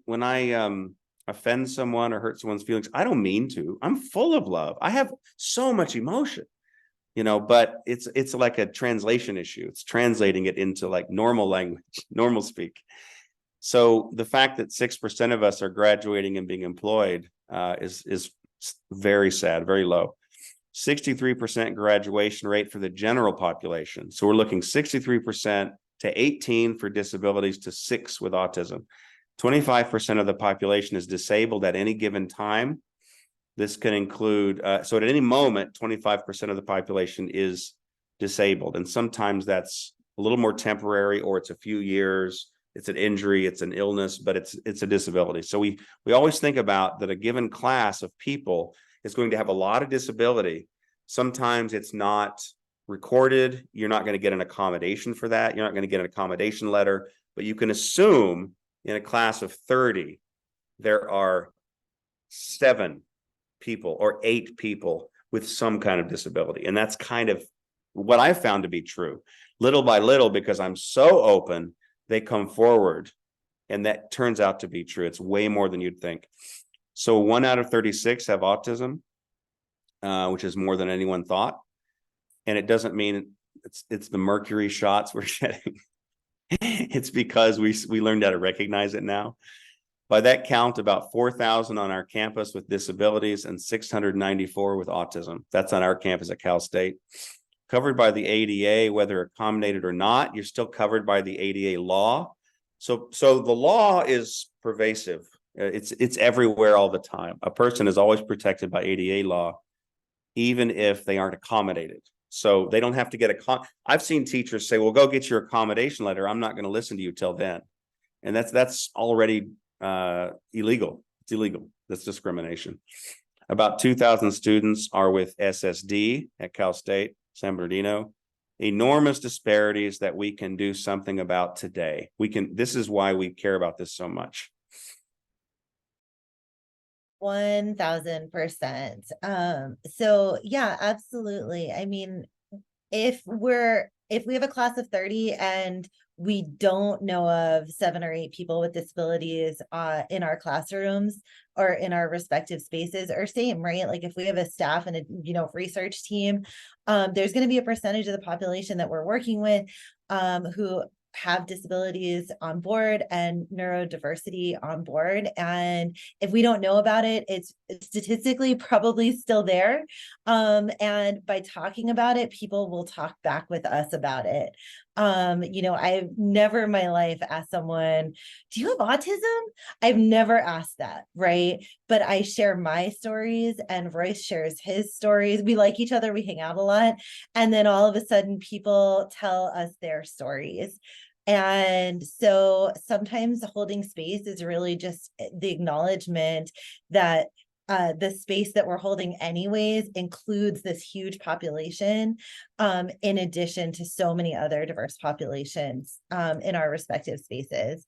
offend someone or hurt someone's feelings, I don't mean to. I'm full of love. I have so much emotion, you know, but it's like a translation issue. It's translating it into like normal language, normal speak. So the fact that 6% of us are graduating and being employed is very sad, very low. 63% graduation rate for the general population. So we're looking 63% to 18 for disabilities to 6 with autism. 25% of the population is disabled at any given time. This can include, so at any moment, 25% of the population is disabled. And sometimes that's a little more temporary, or it's a few years. It's an injury, it's an illness, but it's a disability. So we always think about that a given class of people is going to have a lot of disability. Sometimes it's not recorded. You're not going to get an accommodation for that. You're not going to get an accommodation letter, but you can assume in a class of 30, there are 7 people or 8 people with some kind of disability. And that's kind of what I found to be true. Little by little, because I'm so open, they come forward, and that turns out to be true. It's way more than you'd think. So 1 out of 36 have autism, which is more than anyone thought. And it doesn't mean it's the mercury shots we're getting. It's because we learned how to recognize it now. By that count, about 4,000 on our campus with disabilities and 694 with autism. That's on our campus at Cal State. Covered by the ADA, whether accommodated or not, you're still covered by the ADA law. So the law is pervasive. It's everywhere all the time. A person is always protected by ADA law, even if they aren't accommodated. So they don't have to get I've seen teachers say, well, go get your accommodation letter. I'm not going to listen to you till then. And that's already illegal. It's illegal. That's discrimination. About 2,000 students are with SSD at Cal State, San Bernardino. Enormous disparities that we can do something about today. This is why we care about this so much. 1000%. So yeah, absolutely. I mean, if we have a class of 30 and we don't know of 7 or 8 people with disabilities in our classrooms or in our respective spaces, or same, right? Like if we have a staff and a research team, there's going to be a percentage of the population that we're working with who have disabilities on board and neurodiversity on board. And if we don't know about it, it's statistically probably still there. And by talking about it, people will talk back with us about it. I've never in my life asked someone, do you have autism? I've never asked that, right? But I share my stories and Royce shares his stories. We like each other, we hang out a lot. And then all of a sudden people tell us their stories. And so sometimes holding space is really just the acknowledgement that the space that we're holding anyways includes this huge population, in addition to so many other diverse populations, in our respective spaces.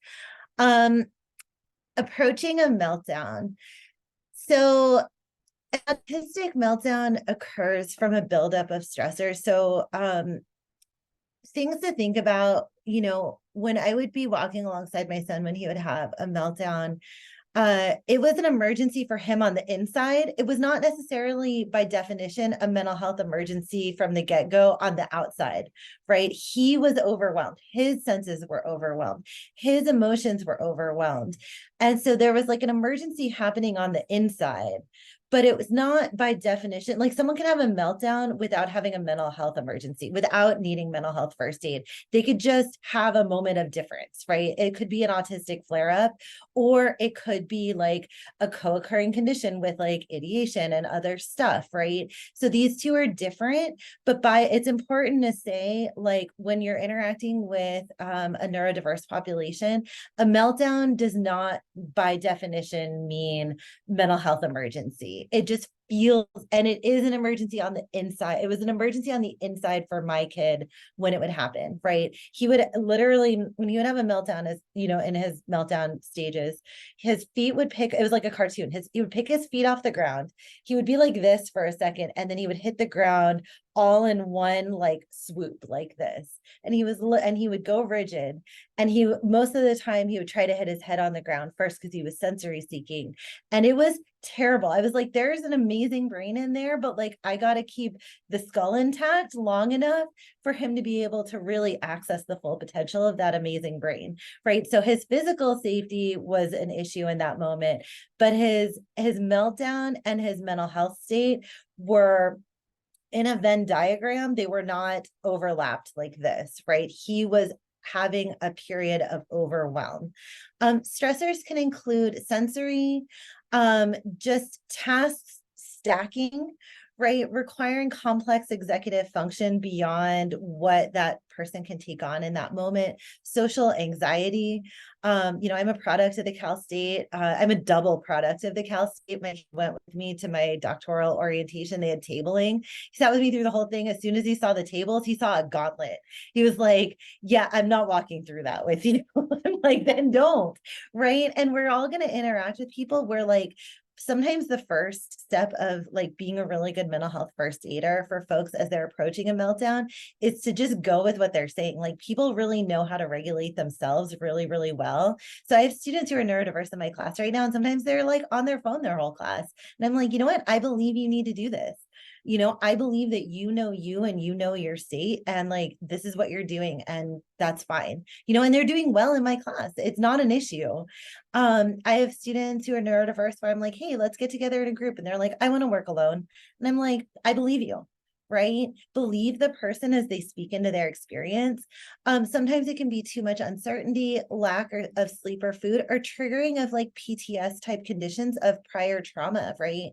Approaching a meltdown. So an autistic meltdown occurs from a buildup of stressors. So things to think about, you know, when I would be walking alongside my son when he would have a meltdown, it was an emergency for him on the inside. It was not necessarily by definition a mental health emergency from the get-go on the outside, right? He was overwhelmed. His senses were overwhelmed. His emotions were overwhelmed. And so there was like an emergency happening on the inside, but it was not by definition, like someone can have a meltdown without having a mental health emergency, without needing mental health first aid. They could just have a moment of difference, right? It could be an autistic flare-up, or it could be like a co-occurring condition with like ideation and other stuff, right? So these two are different, but it's important to say, like, when you're interacting with a neurodiverse population, a meltdown does not by definition mean mental health emergency. It just feels, and it is an emergency on the inside. It was an emergency on the inside for my kid when it would happen, right? He would literally, when he would have a meltdown, as you know, in his meltdown stages, his feet would pick, it was like a cartoon. He would pick his feet off the ground. He would be like this for a second, and then he would hit the ground all in one like swoop like this. And he would go rigid. And most of the time he would try to hit his head on the ground first because he was sensory seeking. And it was terrible. I was like, there's an amazing brain in there, but like, I got to keep the skull intact long enough for him to be able to really access the full potential of that amazing brain, right? So his physical safety was an issue in that moment, but his meltdown and his mental health state were in a Venn diagram. They were not overlapped like this, right? He was having a period of overwhelm. Stressors can include sensory, just tasks stacking, right? Requiring complex executive function beyond what that person can take on in that moment. Social anxiety. You know, I'm a product of the Cal State. I'm a double product of the Cal State. When he went with me to my doctoral orientation, they had tabling. He sat with me through the whole thing. As soon as he saw the tables, he saw a gauntlet. He was like, yeah, I'm not walking through that with you. I'm like, then don't, right? And we're all going to interact with people where like, sometimes the first step of like being a really good mental health first aider for folks as they're approaching a meltdown is to just go with what they're saying. Like, people really know how to regulate themselves really, really well. So I have students who are neurodiverse in my class right now, and sometimes they're like on their phone their whole class. And I'm like, you know what? I believe you need to do this. You know, I believe that you know you and you know your state, and like, this is what you're doing, and that's fine. You know, and they're doing well in my class. It's not an issue. I have students who are neurodiverse where I'm like, hey, let's get together in a group. And they're like, I want to work alone. And I'm like, I believe you, right? Believe the person as they speak into their experience. Sometimes it can be too much uncertainty, lack of sleep or food, or triggering of like PTS type conditions of prior trauma, right?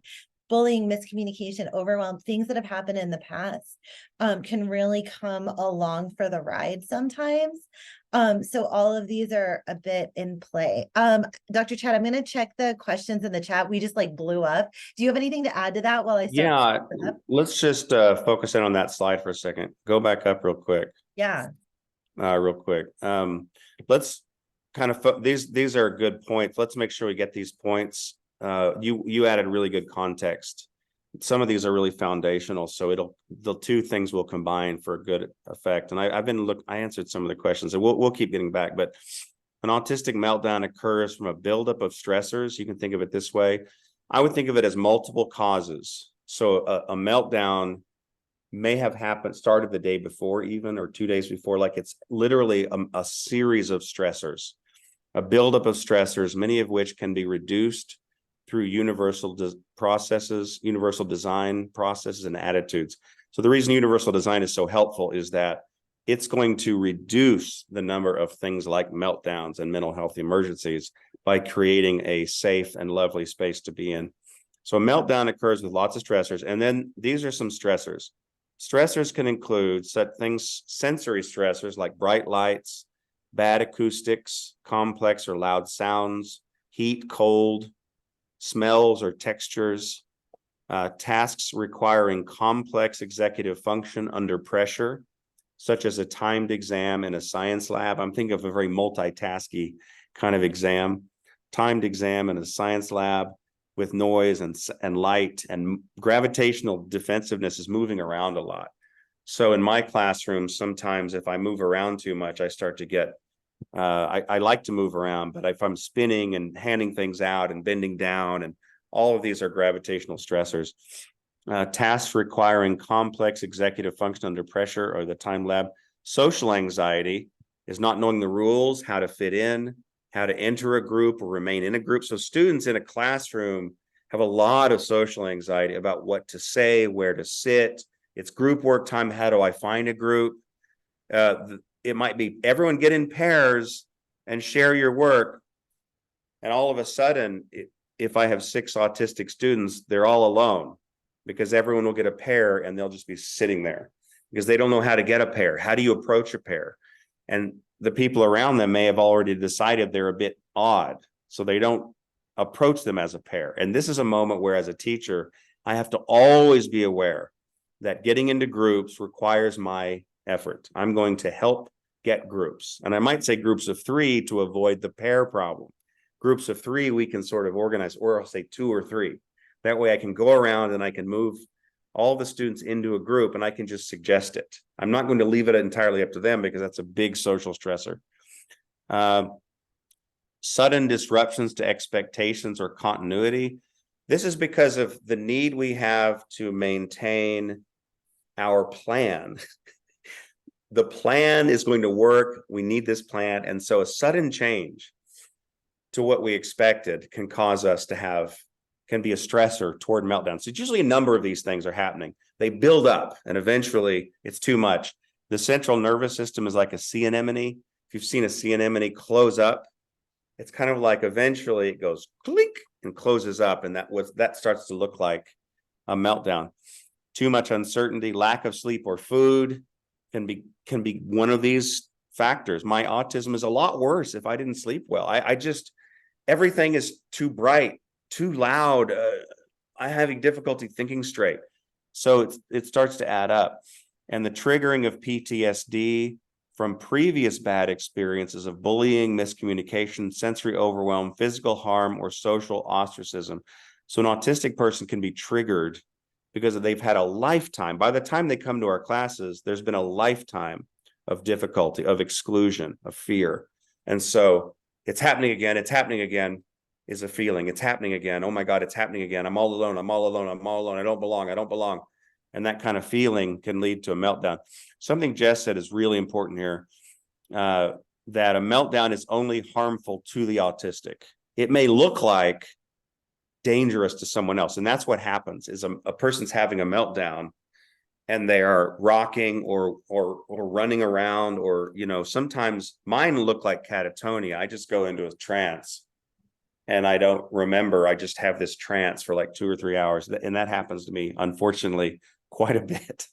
Bullying, miscommunication, overwhelm, things that have happened in the past, can really come along for the ride sometimes. So all of these are a bit in play. Dr. Chad, I'm going to check the questions in the chat. We just like blew up. Do you have anything to add to that while I start? Yeah, let's just focus in on that slide for a second. Go back up real quick. Yeah. Real quick. Let's kind of these are good points. Let's make sure we get these points. You added really good context. Some of these are really foundational, so the two things will combine for a good effect. And I answered some of the questions, and we'll keep getting back. But an autistic meltdown occurs from a buildup of stressors. You can think of it this way. I would think of it as multiple causes. So a meltdown may have started the day before, even, or 2 days before. Like, it's literally a series of stressors, a buildup of stressors, many of which can be reduced through universal design processes and attitudes. So the reason universal design is so helpful is that it's going to reduce the number of things like meltdowns and mental health emergencies by creating a safe and lovely space to be in. So a meltdown occurs with lots of stressors. And then these are some stressors. Stressors can include such things, sensory stressors like bright lights, bad acoustics, complex or loud sounds, heat, cold, smells or textures, tasks requiring complex executive function under pressure, such as a timed exam in a science lab. I'm thinking of a very multitasky kind of exam, timed exam in a science lab with noise and light, and gravitational defensiveness is moving around a lot. So in my classroom, sometimes if I move around too much, I start to get, I like to move around, but if I'm spinning and handing things out and bending down, and all of these are gravitational stressors. Tasks requiring complex executive function under pressure or the time lab. Social anxiety is not knowing the rules, how to fit in, how to enter a group or remain in a group. So students in a classroom have a lot of social anxiety about what to say, where to sit. It's group work time. How do I find a group? It might be everyone get in pairs and share your work. And all of a sudden, if I have 6 autistic students, they're all alone because everyone will get a pair and they'll just be sitting there because they don't know how to get a pair. How do you approach a pair? And the people around them may have already decided they're a bit odd, so they don't approach them as a pair. And this is a moment where, as a teacher, I have to always be aware that getting into groups requires my effort. I'm going to help get groups. And I might say groups of 3 to avoid the pair problem. Groups of 3, we can sort of organize, or I'll say 2 or 3. That way I can go around and I can move all the students into a group and I can just suggest it. I'm not going to leave it entirely up to them because that's a big social stressor. Sudden disruptions to expectations or continuity. This is because of the need we have to maintain our plan. The plan is going to work. We need this plan. And so a sudden change to what we expected can cause us to have, can be a stressor toward meltdown. So it's usually a number of these things are happening. They build up and eventually it's too much. The central nervous system is like a sea anemone. If you've seen a sea anemone close up, it's kind of like eventually it goes click and closes up, and that starts to look like a meltdown. Too much uncertainty, lack of sleep or food can be one of these factors. My autism is a lot worse if I didn't sleep well. I just, everything is too bright, too loud. I'm having difficulty thinking straight. So it starts to add up. And the triggering of PTSD from previous bad experiences of bullying, miscommunication, sensory overwhelm, physical harm, or social ostracism. So an autistic person can be triggered because they've had a lifetime. By the time they come to our classes, there's been a lifetime of difficulty, of exclusion, of fear. And so it's happening again is a feeling. It's happening again. Oh my God, it's happening again. I'm all alone. I'm all alone. I'm all alone. I don't belong. I don't belong. And that kind of feeling can lead to a meltdown. Something Jess said is really important here, that a meltdown is only harmful to the autistic. It may look like dangerous to someone else. And that's what happens is a person's having a meltdown and they are rocking or running around, or, you know, sometimes mine look like catatonia. I just go into a trance and I don't remember. I just have this trance for like 2 or 3 hours. And that happens to me, unfortunately, quite a bit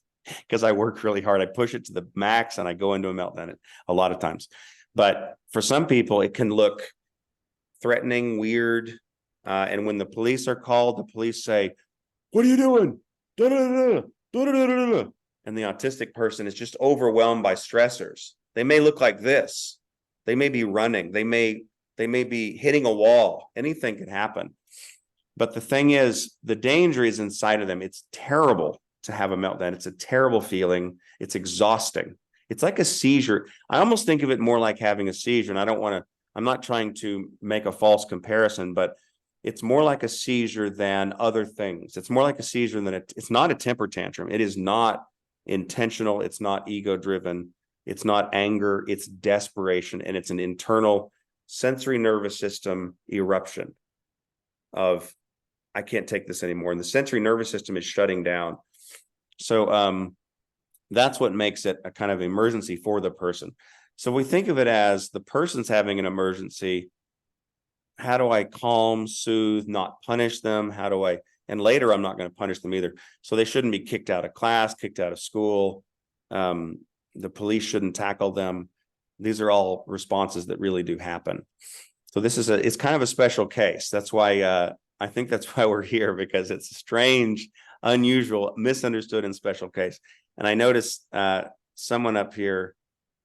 because I work really hard. I push it to the max and I go into a meltdown a lot of times. But for some people, it can look threatening, weird. And when the police are called, the police say, "What are you doing?" Da, da, da, da, da, da, da, da. And the autistic person is just overwhelmed by stressors. They may look like this. They may be running. They may be hitting a wall. Anything can happen. But the thing is, the danger is inside of them. It's terrible to have a meltdown. It's a terrible feeling. It's exhausting. It's like a seizure. I almost think of it more like having a seizure. And I'm not trying to make a false comparison, but it's more like a seizure than other things. It's more like a seizure than it's not a temper tantrum. It is not intentional. It's not ego driven. It's not anger. It's desperation. And it's an internal sensory nervous system eruption of, I can't take this anymore. And the sensory nervous system is shutting down. So that's what makes it a kind of emergency for the person. So we think of it as the person's having an emergency. How do I calm, soothe, not punish them? And later I'm not going to punish them either. So they shouldn't be kicked out of class, kicked out of school. The police shouldn't tackle them. These are all responses that really do happen. So it's kind of a special case. That's why I think that's why we're here, because it's a strange, unusual, misunderstood, and special case. And I noticed someone up here,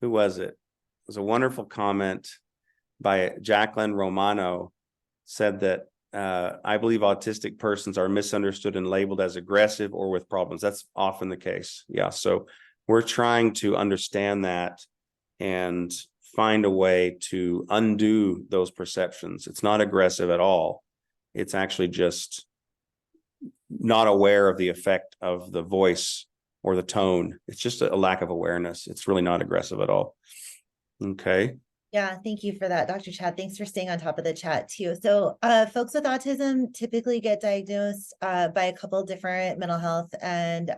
who was it? It was a wonderful comment by Jacqueline Romano, said that I believe autistic persons are misunderstood and labeled as aggressive or with problems. That's often the case. Yeah. So we're trying to understand that and find a way to undo those perceptions. It's not aggressive at all. It's actually just not aware of the effect of the voice or the tone. It's just a lack of awareness. It's really not aggressive at all. Okay. Yeah, thank you for that, Dr. Chad. Thanks for staying on top of the chat too. So folks with autism typically get diagnosed by a couple different mental health and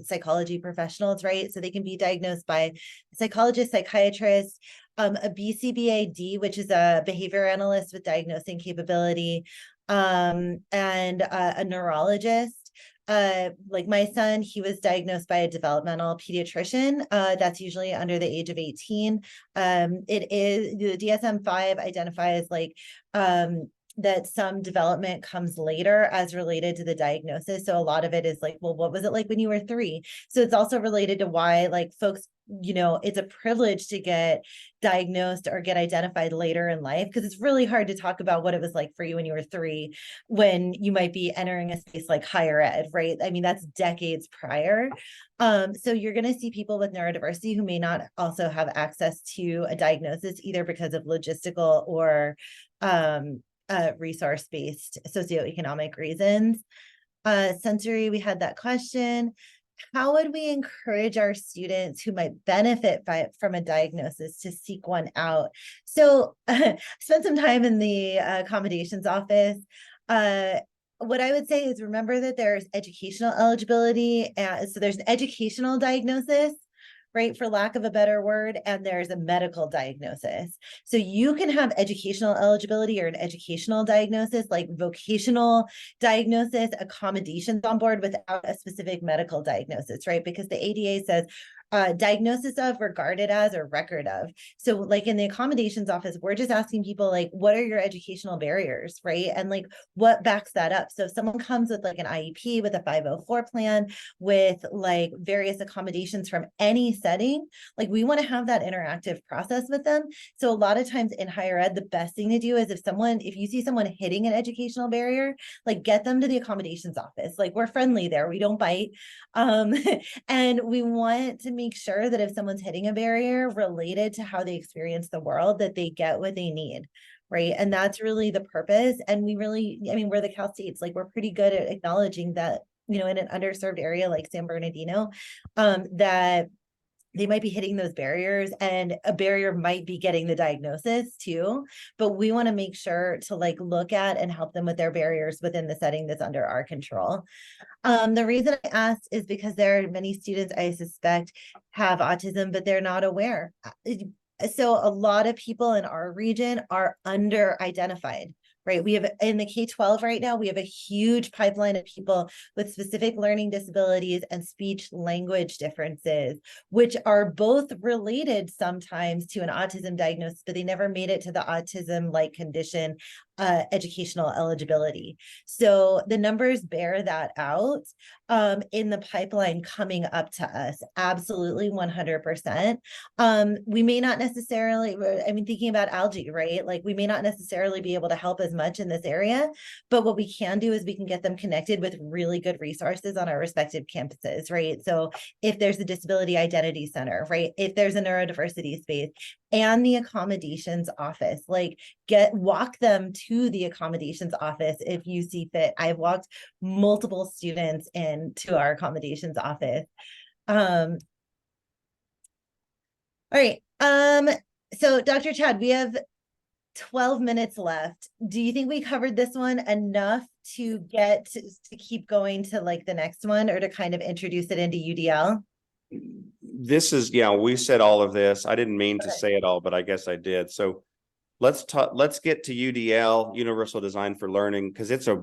psychology professionals, right? So they can be diagnosed by a psychologist, psychiatrist, a BCBAD, which is a behavior analyst with diagnosing capability, and a neurologist. Like my son, he was diagnosed by a developmental pediatrician. That's usually under the age of 18. It is the DSM-5 identifies like that some development comes later as related to the diagnosis. So a lot of it is like, well, what was it like when you were 3? So it's also related to why like folks, you know, it's a privilege to get diagnosed or get identified later in life, because it's really hard to talk about what it was like for you when you were 3, when you might be entering a space like higher ed, right? I mean, that's decades prior. So you're going to see people with neurodiversity who may not also have access to a diagnosis, either because of logistical or resource-based socioeconomic reasons. Sensory, we had that question. How would we encourage our students who might benefit from a diagnosis to seek one out? So spend some time in the accommodations office. What I would say is remember that there's educational eligibility. So there's an educational diagnosis, right, for lack of a better word, and there's a medical diagnosis. So you can have educational eligibility or an educational diagnosis, like vocational diagnosis, accommodations on board, without a specific medical diagnosis, right? Because the ADA says diagnosis of, regarded as, or record of. So like in the accommodations office, we're just asking people like, what are your educational barriers, right? And like, what backs that up? So if someone comes with like an IEP, with a 504 plan, with like various accommodations from any setting, like we want to have that interactive process with them. So a lot of times in higher ed, the best thing to do is if you see someone hitting an educational barrier, like get them to the accommodations office. Like we're friendly there, we don't bite. And we want to make sure that if someone's hitting a barrier related to how they experience the world, that they get what they need, right? And that's really the purpose. And we really, I mean, we're the Cal States, like we're pretty good at acknowledging that, you know, in an underserved area like San Bernardino, that they might be hitting those barriers, and a barrier might be getting the diagnosis too. But we want to make sure to like look at and help them with their barriers within the setting that's under our control. The reason I asked is because there are many students I suspect have autism, but they're not aware. So a lot of people in our region are under-identified, right? We have in the K-12 right now, we have a huge pipeline of people with specific learning disabilities and speech language differences, which are both related sometimes to an autism diagnosis, but they never made it to the autism-like condition educational eligibility. So the numbers bear that out in the pipeline coming up to us. Absolutely 100%. We may not necessarily, I mean, thinking about algae, right? Like we may not necessarily be able to help as much in this area, but what we can do is we can get them connected with really good resources on our respective campuses, right? So if there's a disability identity center, right? If there's a neurodiversity space and the accommodations office, like walk them to the accommodations office if you see fit. I've walked multiple students into our accommodations office. All right. So Dr. Chad, we have 12 minutes left. Do you think we covered this one enough to get to keep going to like the next one, or to kind of introduce it into UDL? This is, yeah, we said all of this. I didn't mean to say it all, but I guess I did. So let's get to UDL, Universal Design for Learning, because it's a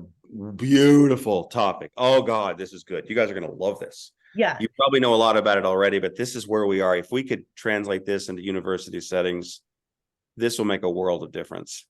beautiful topic. Oh God, this is good. You guys are going to love this. Yeah. You probably know a lot about it already, but this is where we are. If we could translate this into university settings, this will make a world of difference.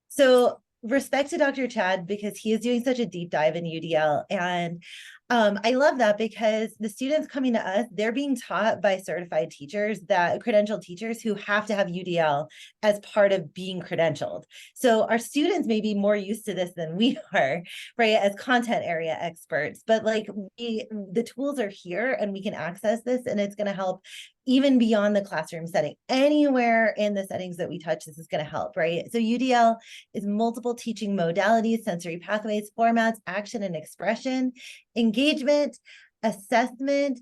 So respect to Dr. Chad because he is doing such a deep dive in UDL. And I love that because the students coming to us, they're being taught by certified teachers, that credentialed teachers who have to have UDL as part of being credentialed. So our students may be more used to this than we are, right, as content area experts. But like the tools are here and we can access this, and it's going to help even beyond the classroom setting. Anywhere in the settings that we touch, this is going to help, right? So UDL is multiple teaching modalities, sensory pathways, formats, action and expression, engagement, assessment,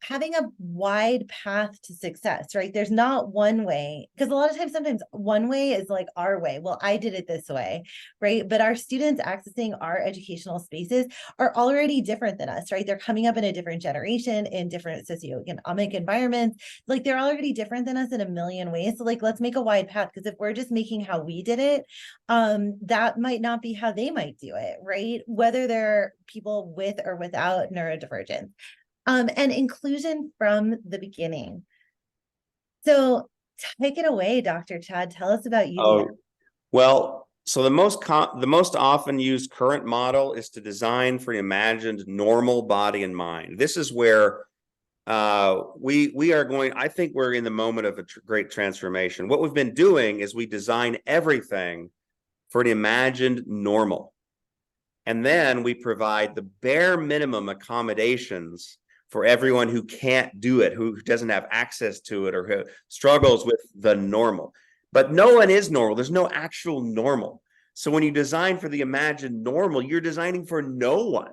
having a wide path to success, right? There's not one way, because a lot of times, sometimes one way is like our way. Well, I did it this way, right? But our students accessing our educational spaces are already different than us, right? They're coming up in a different generation, in different socioeconomic environments. Like they're already different than us in a million ways. So like, let's make a wide path, because if we're just making how we did it, that might not be how they might do it, right? Whether they're people with or without neurodivergence. And inclusion from the beginning. So take it away, Dr. Chad. Tell us about UDL. Oh, well, so the most often used current model is to design for an imagined normal body and mind. This is where we are going. I think we're in the moment of a great transformation. What we've been doing is we design everything for an imagined normal, and then we provide the bare minimum accommodations for everyone who can't do it, who doesn't have access to it, or who struggles with the normal. But no one is normal. There's no actual normal. So when you design for the imagined normal, you're designing for no one.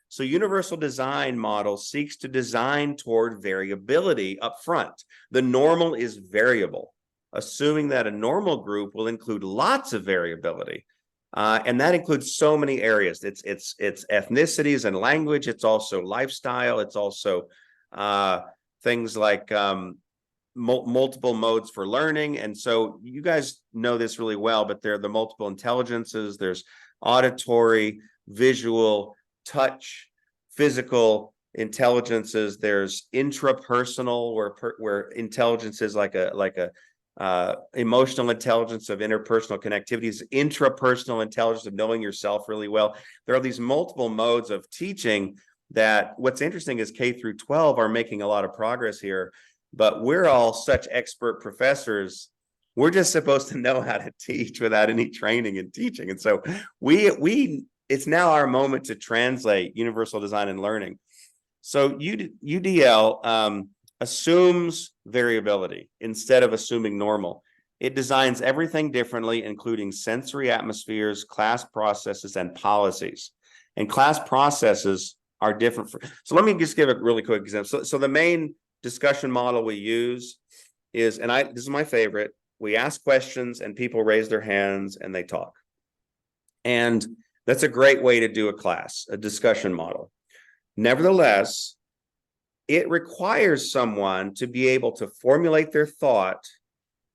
So universal design model seeks to design toward variability up front. The normal is variable, assuming that a normal group will include lots of variability. And that includes so many areas. It's ethnicities and language. It's also lifestyle. It's also things like multiple modes for learning. And so you guys know this really well, but there are the multiple intelligences. There's auditory, visual, touch, physical intelligences. There's intrapersonal, where intelligence is like a emotional intelligence of interpersonal connectivities, intrapersonal intelligence of knowing yourself really well. There are these multiple modes of teaching that what's interesting is K through 12 are making a lot of progress here, but we're all such expert professors. We're just supposed to know how to teach without any training in teaching. And so it's now our moment to translate universal design and learning. So UDL, assumes variability instead of assuming normal. It designs everything differently, including sensory atmospheres, class processes, and policies. And class processes are different. So let me just give a really quick example. So the main discussion model we use is, this is my favorite, we ask questions and people raise their hands and they talk. And that's a great way to do a class, a discussion model. Nevertheless, it requires someone to be able to formulate their thought,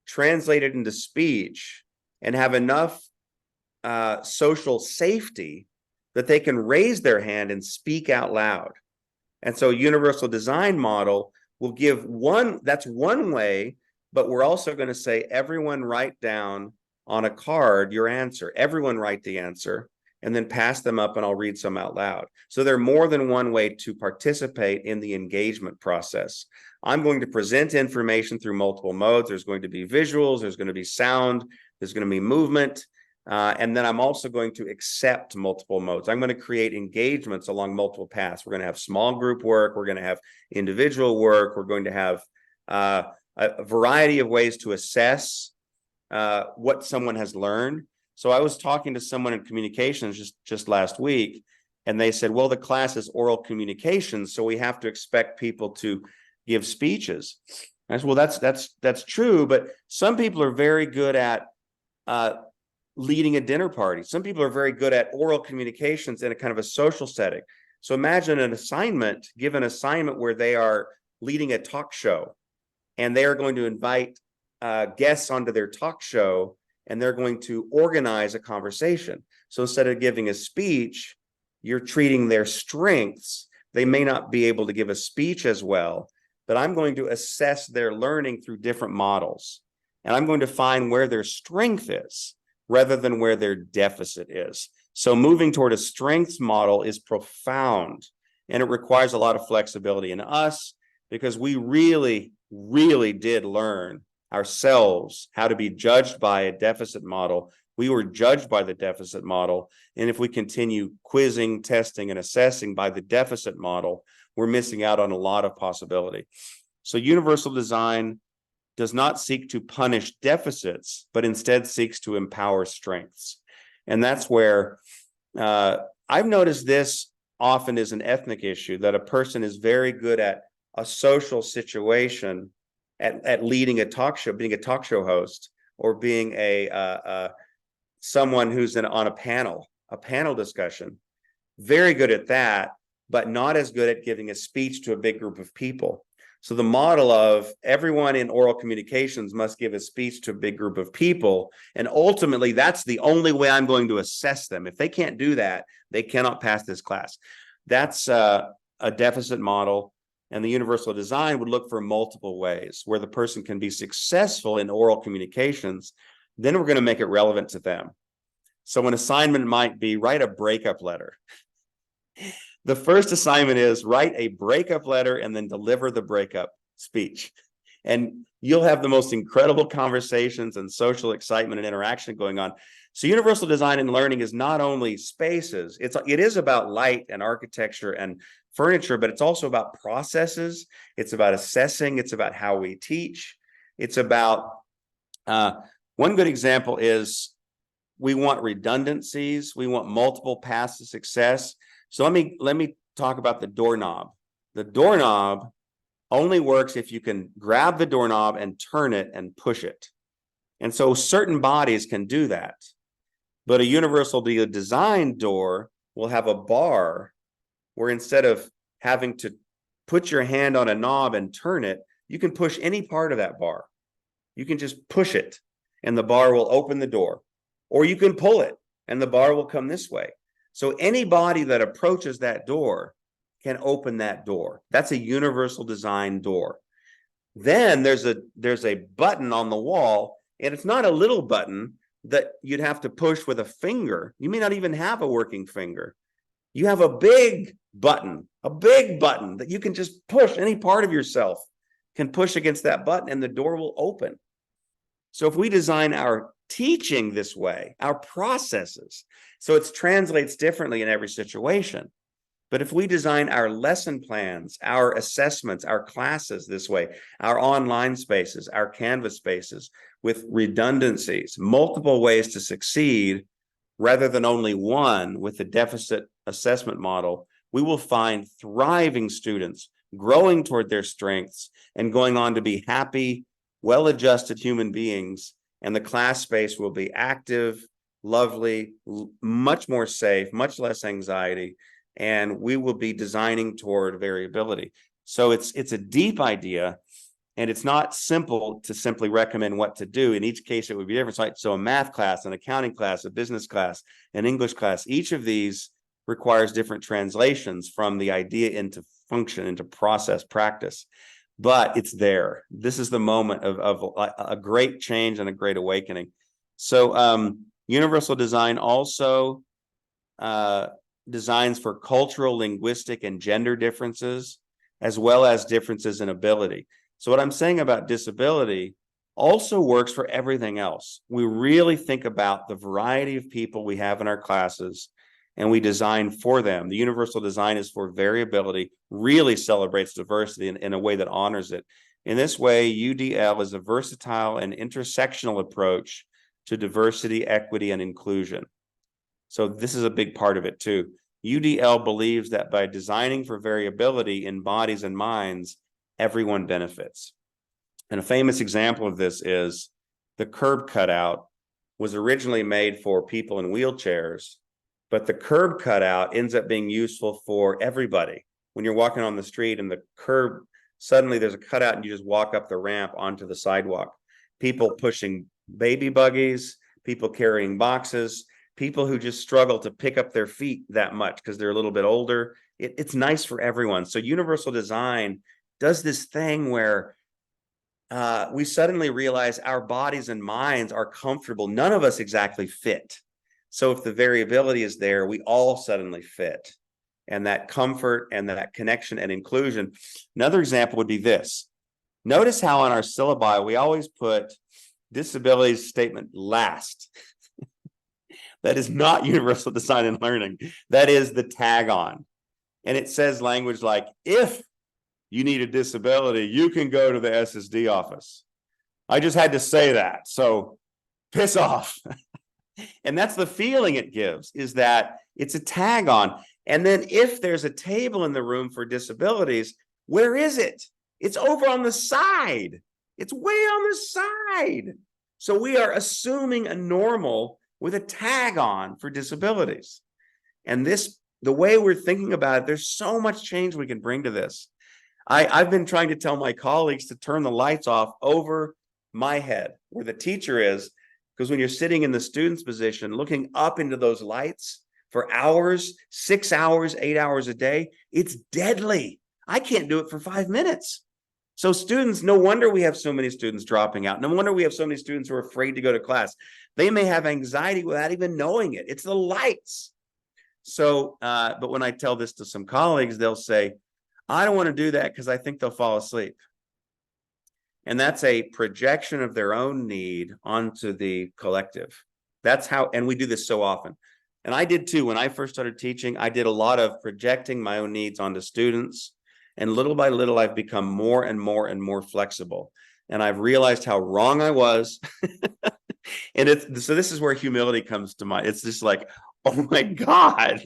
translate it into speech, and have enough social safety that they can raise their hand and speak out loud. And so universal design model will give that's one way, but we're also going to say, everyone write down on a card your answer. Everyone write the answer, and then pass them up and I'll read some out loud. So there are more than one way to participate in the engagement process. I'm going to present information through multiple modes. There's going to be visuals, there's going to be sound, there's going to be movement, and then I'm also going to accept multiple modes. I'm going to create engagements along multiple paths. We're going to have small group work, we're going to have individual work, we're going to have a variety of ways to assess what someone has learned. So I was talking to someone in communications just last week, and they said, well, the class is oral communications, so we have to expect people to give speeches. I said, well, that's true, but some people are very good at leading a dinner party. Some people are very good at oral communications in a kind of a social setting. So imagine an assignment, give an assignment where they are leading a talk show, and they are going to invite guests onto their talk show, and they're going to organize a conversation. So instead of giving a speech, you're treating their strengths. They may not be able to give a speech as well, but I'm going to assess their learning through different models. And I'm going to find where their strength is. rather than where their deficit is. So moving toward a strengths model is profound, and it requires a lot of flexibility in us, because we really, really did learn ourselves how to be judged by a deficit model. We were judged by the deficit model. And if we continue quizzing, testing, and assessing by the deficit model, we're missing out on a lot of possibility. So universal design does not seek to punish deficits, but instead seeks to empower strengths. And that's where I've noticed this often is an ethnic issue, that a person is very good at a social situation, at leading a talk show, being a talk show host, or being someone who's on a panel discussion. Very good at that, but not as good at giving a speech to a big group of people. So the model of everyone in oral communications must give a speech to a big group of people, and ultimately that's the only way I'm going to assess them. If they can't do that, they cannot pass this class. That's a deficit model, and the universal design would look for multiple ways where the person can be successful in oral communications. Then we're going to make it relevant to them. So an assignment might be write a breakup letter. The first assignment is write a breakup letter and then deliver the breakup speech. And you'll have the most incredible conversations and social excitement and interaction going on. So universal design and learning is not only spaces, it is about light and architecture and furniture, but it's also about processes. It's about assessing. It's about how we teach. It's about, one good example is we want redundancies. We want multiple paths to success. So let me talk about the doorknob. The doorknob only works if you can grab the doorknob and turn it and push it. And so certain bodies can do that. But a universal design door will have a bar where instead of having to put your hand on a knob and turn it, you can push any part of that bar. You can just push it and the bar will open the door. Or you can pull it and the bar will come this way. So anybody that approaches that door can open that door. That's a universal design door. Then there's a button on the wall, and it's not a little button that you'd have to push with a finger. You may not even have a working finger. You have a big button that you can just push. Any part of yourself can push against that button and the door will open. So if we design our teaching this way, our processes, so it translates differently in every situation. But if we design our lesson plans, our assessments, our classes this way, our online spaces, our Canvas spaces with redundancies, multiple ways to succeed rather than only one with the deficit assessment model, we will find thriving students growing toward their strengths and going on to be happy, well-adjusted human beings. And the class space will be active, lovely, much more safe, much less anxiety, and we will be designing toward variability. So it's a deep idea, and it's not simple to simply recommend what to do. In each case, it would be different. So a math class, an accounting class, a business class, an English class, each of these requires different translations from the idea into function, into process, practice. But it's there. This is the moment of a great change and a great awakening. So universal design also designs for cultural, linguistic, and gender differences, as well as differences in ability. So what I'm saying about disability also works for everything else. We really think about the variety of people we have in our classes, and we design for them. The universal design is for variability, really celebrates diversity in a way that honors it. In this way, UDL is a versatile and intersectional approach to diversity, equity, and inclusion. So this is a big part of it too. UDL believes that by designing for variability in bodies and minds, everyone benefits. And a famous example of this is the curb cutout was originally made for people in wheelchairs, but the curb cutout ends up being useful for everybody. When you're walking on the street and the curb, suddenly there's a cutout and you just walk up the ramp onto the sidewalk. People pushing baby buggies, people carrying boxes, people who just struggle to pick up their feet that much because they're a little bit older. It's nice for everyone. So universal design does this thing where we suddenly realize our bodies and minds are comfortable. None of us exactly fit. So if the variability is there, we all suddenly fit. And that comfort and that connection and inclusion. Another example would be this. Notice how on our syllabi, we always put disability statement last. That is not universal design and learning. That is the tag on. And it says language like, if you need a disability, you can go to the SSD office. I just had to say that. So piss off. And that's the feeling it gives, is that it's a tag on. And then if there's a table in the room for disabilities, where is it? It's over on the side. It's way on the side. So we are assuming a normal with a tag on for disabilities. And this, the way we're thinking about it, there's so much change we can bring to this. I've been trying to tell my colleagues to turn the lights off over my head where the teacher is, because when you're sitting in the student's position, looking up into those lights for hours, 6 hours, 8 hours a day, it's deadly. I can't do it for 5 minutes. So students, no wonder we have so many students dropping out. No wonder we have so many students who are afraid to go to class. They may have anxiety without even knowing it. It's the lights. So, but when I tell this to some colleagues, they'll say, I don't want to do that because I think they'll fall asleep. And that's a projection of their own need onto the collective. That's how, and we do this so often. And I did too. When I first started teaching, I did a lot of projecting my own needs onto students. And little by little, I've become more and more and more flexible. And I've realized how wrong I was. And so this is where humility comes to mind. It's just like, oh my God.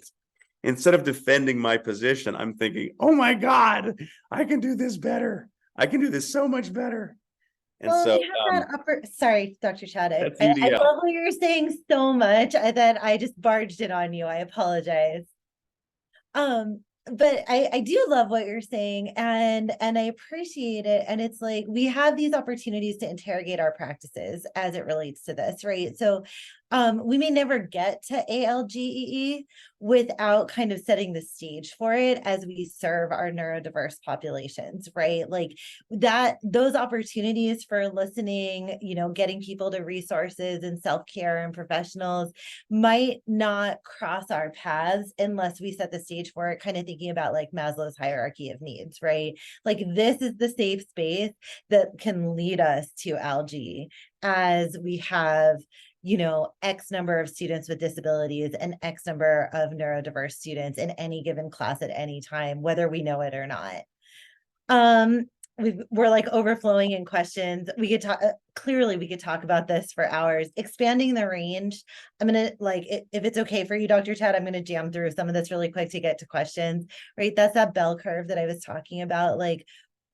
Instead of defending my position, I'm thinking, oh my God, I can do this better. I can do this so much better. And Well, so you have that upper, sorry, Dr. Chaddick. that's I UDL. love what you're saying so much that I just barged it on you. I apologize. But I do love what you're saying, and I appreciate it. And it's like we have these opportunities to interrogate our practices as it relates to this, right? So we may never get to ALGEE without kind of setting the stage for it as we serve our neurodiverse populations, right? Like that, those opportunities for listening, you know, getting people to resources and self-care and professionals might not cross our paths unless we set the stage for it, kind of thinking about like Maslow's hierarchy of needs, right? Like this is the safe space that can lead us to ALGEE as we have, you know, X number of students with disabilities and X number of neurodiverse students in any given class at any time, whether we know it or not. We're like overflowing in questions. We could talk, clearly we could talk about this for hours. Expanding the range. I'm gonna like, if it's okay for you, Dr. Ted, I'm gonna jam through some of this really quick to get to questions, right? That's that bell curve that I was talking about. Like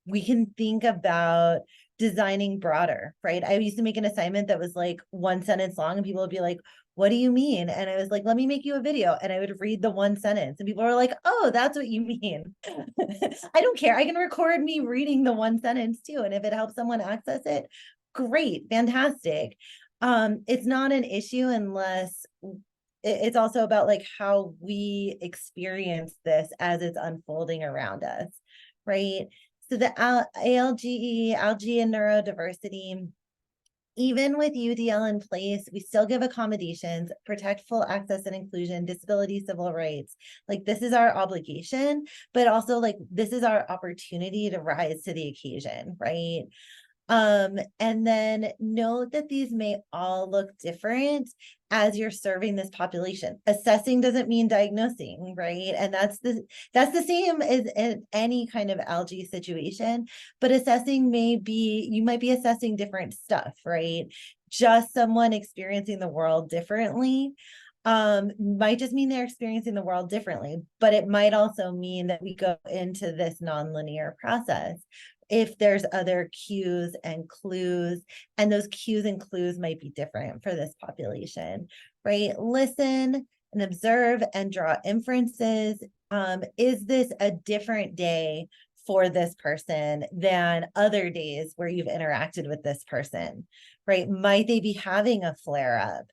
we can think about designing broader, right? I used to make an assignment that was like 1 sentence long and people would be like, what do you mean? And I was like, let me make you a video. And I would read the 1 sentence and people were like, oh, that's what you mean. I don't care. I can record me reading the 1 sentence too. And if it helps someone access it, great, fantastic. It's not an issue unless it's also about like how we experience this as it's unfolding around us, right? So the ALGE, algae and neurodiversity, even with UDL in place, we still give accommodations, protect full access and inclusion, disability, civil rights. Like this is our obligation, but also like this is our opportunity to rise to the occasion, right? And then note that these may all look different as you're serving this population. Assessing doesn't mean diagnosing, right? And that's the same as in any kind of algae situation, but assessing may be, you might be assessing different stuff, right? Just someone experiencing the world differently might just mean they're experiencing the world differently, but it might also mean that we go into this nonlinear process if there's other cues and clues, and those cues and clues might be different for this population, right? Listen and observe and draw inferences. Is this a different day for this person than other days where you've interacted with this person, right? Might they be having a flare up?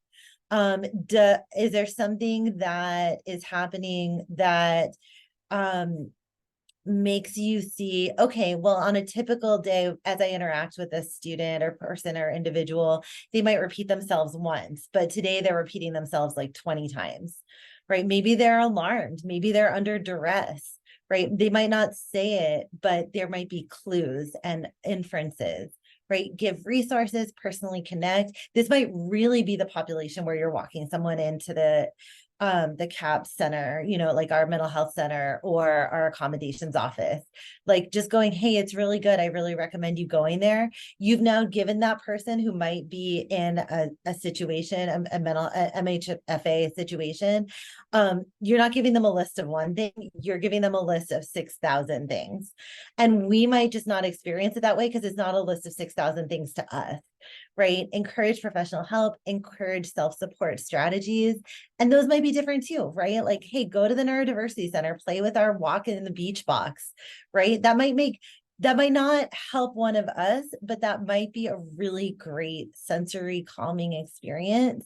Is there something that is happening that makes you see, okay, well, on a typical day, as I interact with a student or person or individual, they might repeat themselves once, but today they're repeating themselves like 20 times, right? Maybe they're alarmed, maybe they're under duress, right? They might not say it, but there might be clues and inferences, right? Give resources, personally connect. This might really be the population where you're walking someone into the CAP center, you know, like our mental health center or our accommodations office, like just going, hey, it's really good. I really recommend you going there. You've now given that person who might be in a situation, a mental MHFA situation. You're not giving them a list of one thing, you're giving them a list of 6,000 things. And we might just not experience it that way because it's not a list of 6,000 things to us. Right? Encourage professional help, encourage self-support strategies. And those might be different too, right? Like, hey, go to the neurodiversity center, play with our walk in the beach box, right? That might not help one of us, but that might be a really great sensory calming experience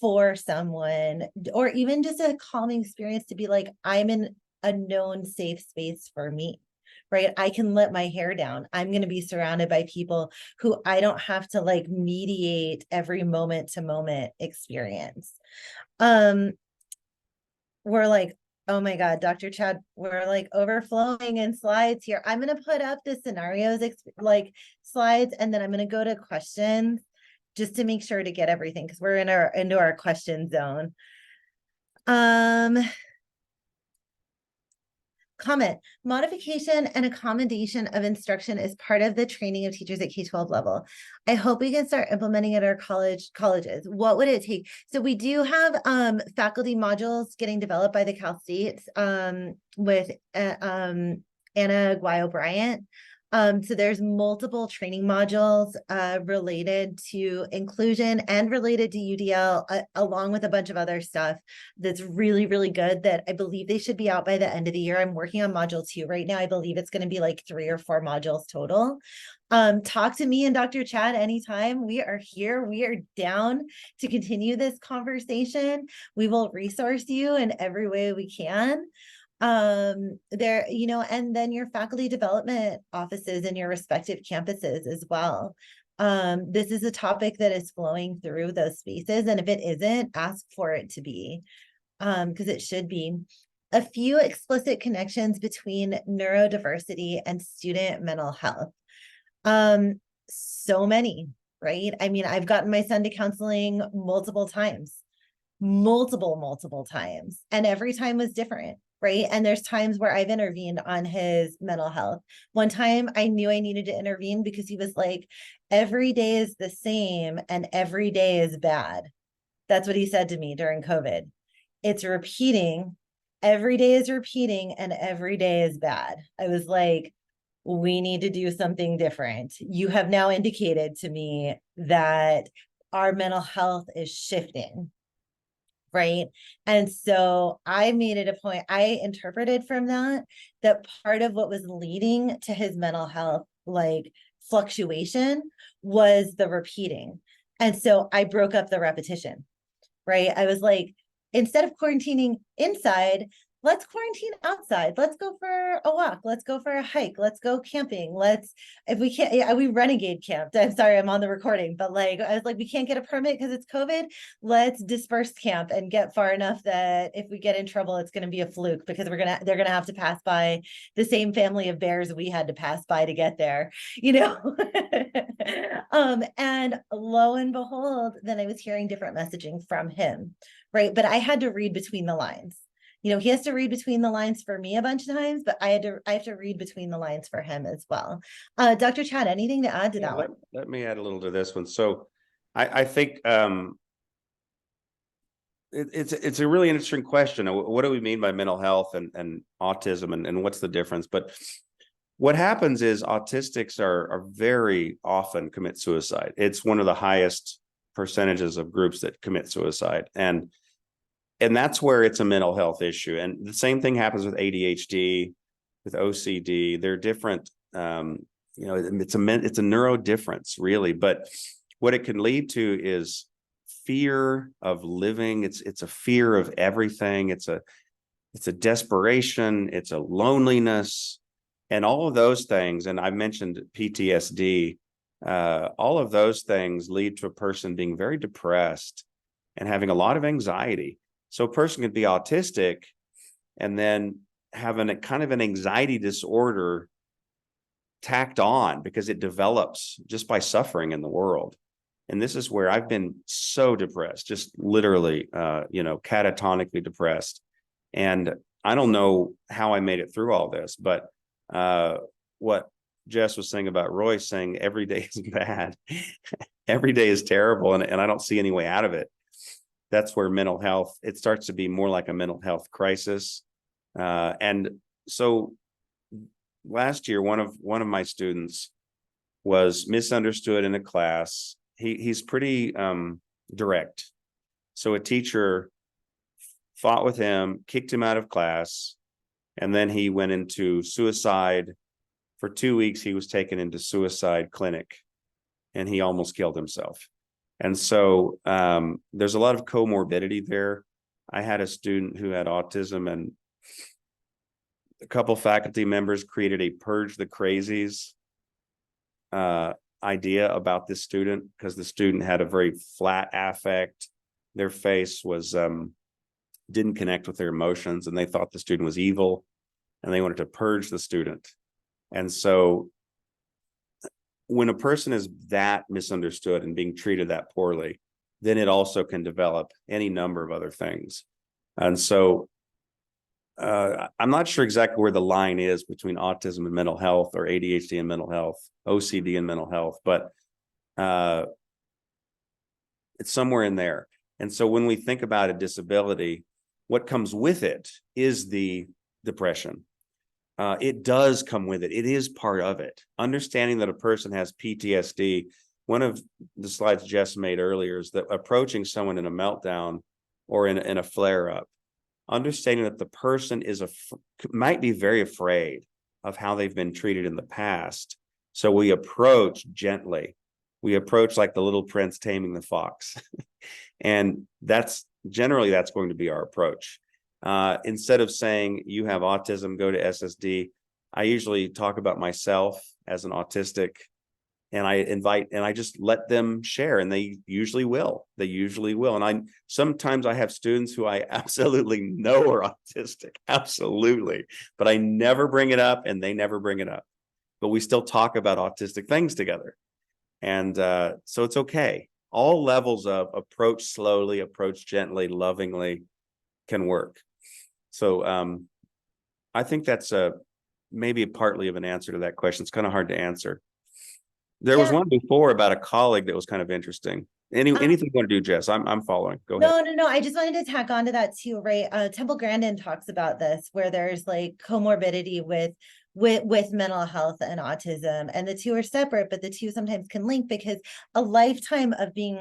for someone, or even just a calming experience to be like, I'm in a known safe space for me. Right? I can let my hair down. I'm going to be surrounded by people who I don't have to like mediate every moment to moment experience. We're like, oh my God, Dr. Chad, we're like overflowing in slides here. I'm going to put up the scenarios like slides, and then I'm going to go to questions just to make sure to get everything because we're into our question zone. Comment, modification and accommodation of instruction is part of the training of teachers at K-12 level. I hope we can start implementing it at our colleges. What would it take? So we do have faculty modules getting developed by the Cal State with Anna Guayo-Bryant. So there's multiple training modules related to inclusion and related to UDL, along with a bunch of other stuff that's really, really good that I believe they should be out by the end of the year. I'm working on module 2 right now. I believe it's going to be like 3 or 4 modules total. Talk to me and Dr. Chad anytime. We are here. We are down to continue this conversation. We will resource you in every way we can. There, you know, and then your faculty development offices in your respective campuses as well. This is a topic that is flowing through those spaces, and if it isn't, ask for it to be, because it should be. A few explicit connections between neurodiversity and student mental health. So many, right? I mean, I've gotten my son to counseling multiple times, multiple times, and every time was different. Right. And there's times where I've intervened on his mental health. One time I knew I needed to intervene because he was like, every day is the same and every day is bad. That's what he said to me during COVID. It's repeating. Every day is repeating and every day is bad. I was like, we need to do something different. You have now indicated to me that our mental health is shifting. Right. And so I made it a point, I interpreted from that part of what was leading to his mental health, like fluctuation, was the repeating. And so I broke up the repetition, right? I was like, instead of quarantining inside, let's quarantine outside. Let's go for a walk. Let's go for a hike. Let's go camping. If we can't, yeah, we renegade camped. I'm sorry, I'm on the recording, but like, I was like, we can't get a permit because it's COVID. Let's disperse camp and get far enough that if we get in trouble, it's going to be a fluke because they're going to have to pass by the same family of bears we had to pass by to get there, you know? And lo and behold, then I was hearing different messaging from him, right? But I had to read between the lines. You know, he has to read between the lines for me a bunch of times, but I have to read between the lines for him as well. Dr. Chad, anything to add to that one? Let me add a little to this one. So I think it's a really interesting question. What do we mean by mental health and autism and what's the difference? But what happens is autistics are very often commit suicide. It's one of the highest percentages of groups that commit suicide. And that's where it's a mental health issue. And the same thing happens with ADHD, with OCD. They're different. You know, it's a neuro difference, really. But what it can lead to is fear of living. It's a fear of everything. It's a desperation. It's a loneliness. And all of those things, and I mentioned PTSD, all of those things lead to a person being very depressed and having a lot of anxiety. So a person could be autistic and then having a kind of an anxiety disorder tacked on because it develops just by suffering in the world. And this is where I've been so depressed, just literally, catatonically depressed. And I don't know how I made it through all this, but what Jess was saying about Royce saying every day is bad, every day is terrible, and I don't see any way out of it. That's where mental health, it starts to be more like a mental health crisis. And so last year, one of my students was misunderstood in a class. He's pretty direct. So a teacher fought with him, kicked him out of class, and then he went into suicide. For 2 weeks, he was taken into suicide clinic, and he almost killed himself. And so there's a lot of comorbidity there. I had a student who had autism, and a couple faculty members created a purge the crazies idea about this student because the student had a very flat affect. Their face was didn't connect with their emotions, and they thought the student was evil, and they wanted to purge the student. And so when a person is that misunderstood and being treated that poorly, then it also can develop any number of other things. And so I'm not sure exactly where the line is between autism and mental health, or ADHD and mental health, OCD and mental health, but it's somewhere in there. And so when we think about a disability, what comes with it is the depression. It does come with it. It is part of it. Understanding that a person has PTSD. One of the slides Jess made earlier is that approaching someone in a meltdown or in a flare-up, understanding that the person might be very afraid of how they've been treated in the past. So we approach gently. We approach like the little prince taming the fox. And that's going to be our approach. Instead of saying you have autism, go to SSD, I usually talk about myself as an autistic, and I just let them share, and they usually will. And sometimes I have students who I absolutely know are autistic, absolutely, but I never bring it up and they never bring it up, but we still talk about autistic things together. And so it's okay. All levels of approach slowly, approach gently, lovingly can work. So I think that's maybe partly of an answer to that question. It's kind of hard to answer. There was one before about a colleague that was kind of interesting. Anything you want to do, Jess? I'm following. Go ahead. No. I just wanted to tack on to that too, right? Temple Grandin talks about this, where there's like comorbidity with mental health and autism, and the two are separate, but the two sometimes can link because a lifetime of being,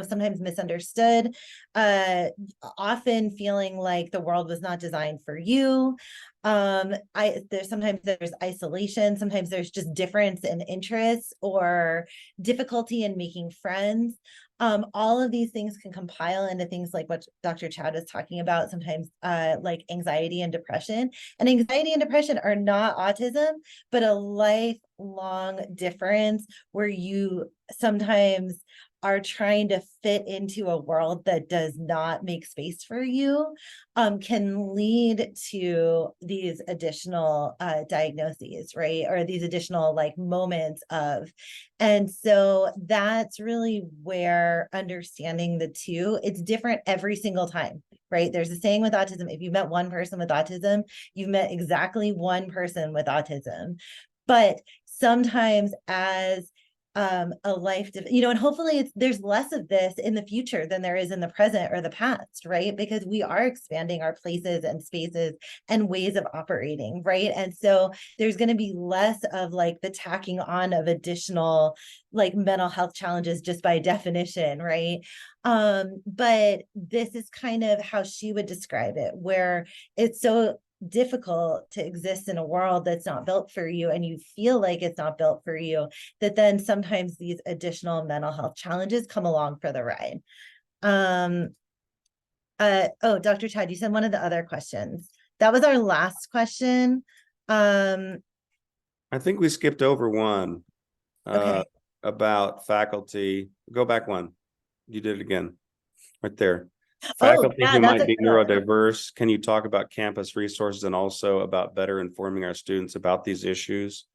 sometimes misunderstood, often feeling like the world was not designed for you. There's isolation, sometimes there's just difference in interests or difficulty in making friends. All of these things can compile into things like what Dr. Chad is talking about, sometimes like anxiety and depression. And anxiety and depression are not autism, but a lifelong difference where you sometimes are trying to fit into a world that does not make space for you, can lead to these additional diagnoses, right? Or these additional like moments of, and so that's really where understanding the two, it's different every single time, right? There's a saying with autism, if you met one person with autism, you've met exactly one person with autism. But sometimes as a life, and hopefully there's less of this in the future than there is in the present or the past, right? Because we are expanding our places and spaces and ways of operating, right? And so there's going to be less of like the tacking on of additional like mental health challenges just by definition, right? But this is kind of how she would describe it, where it's so difficult to exist in a world that's not built for you, and you feel like it's not built for you, that then sometimes these additional mental health challenges come along for the ride. Dr. Chad, you said one of the other questions. That was our last question. I think we skipped over one. Okay. About faculty. Go back one. You did it again. Right there. Oh, Faculty yeah, who that's might a be good one. neurodiverse. Can you talk about campus resources and also about better informing our students about these issues?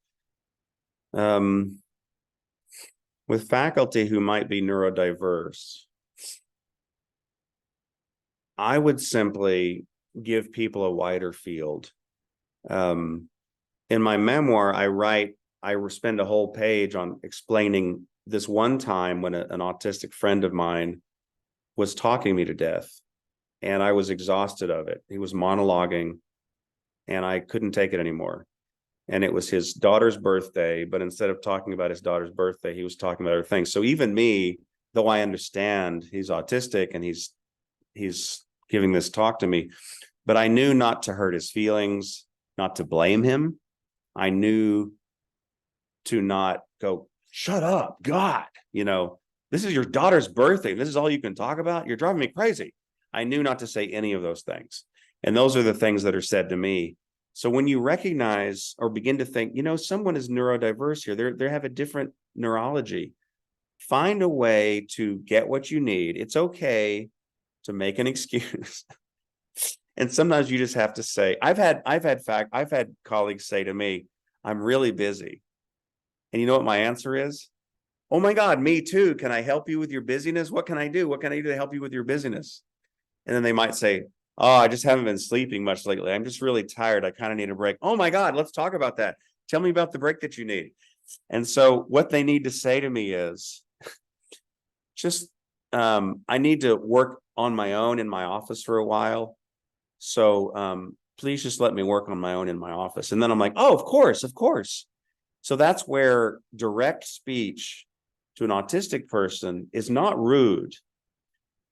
With faculty who might be neurodiverse, I would simply give people a wider field. In my memoir, I spend a whole page on explaining this one time when an autistic friend of mine was talking me to death, and I was exhausted of it. He was monologuing, and I couldn't take it anymore. And it was his daughter's birthday, but instead of talking about his daughter's birthday, he was talking about other things. So even me, though I understand he's autistic and he's giving this talk to me, but I knew not to hurt his feelings, not to blame him. I knew to not go, shut up, God, this is your daughter's birthday. This is all you can talk about. You're driving me crazy. I knew not to say any of those things. And those are the things that are said to me. So when you recognize or begin to think, someone is neurodiverse here, they have a different neurology, find a way to get what you need. It's okay to make an excuse. And sometimes you just have to say, I've had colleagues say to me, I'm really busy. And you know what my answer is? Oh my God, me too. Can I help you with your busyness? What can I do? What can I do to help you with your busyness? And then they might say, oh, I just haven't been sleeping much lately. I'm just really tired. I kind of need a break. Oh my God, let's talk about that. Tell me about the break that you need. And so what they need to say to me is just, I need to work on my own in my office for a while. So please just let me work on my own in my office. And then I'm like, oh, of course, of course. So that's where direct speech to an autistic person is not rude.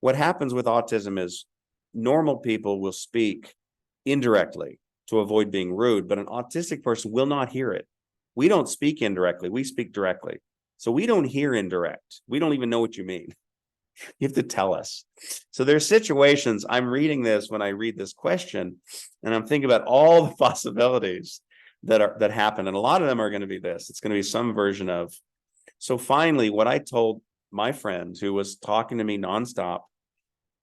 What happens with autism is normal people will speak indirectly to avoid being rude, but an autistic person will not hear it. We don't speak indirectly, we speak directly. So we don't hear indirect. We don't even know what you mean. You have to tell us. So there's situations, I'm reading this when I read this question, and I'm thinking about all the possibilities that happen. And a lot of them are going to be this. It's going to be some version of. So finally, what I told my friend who was talking to me nonstop,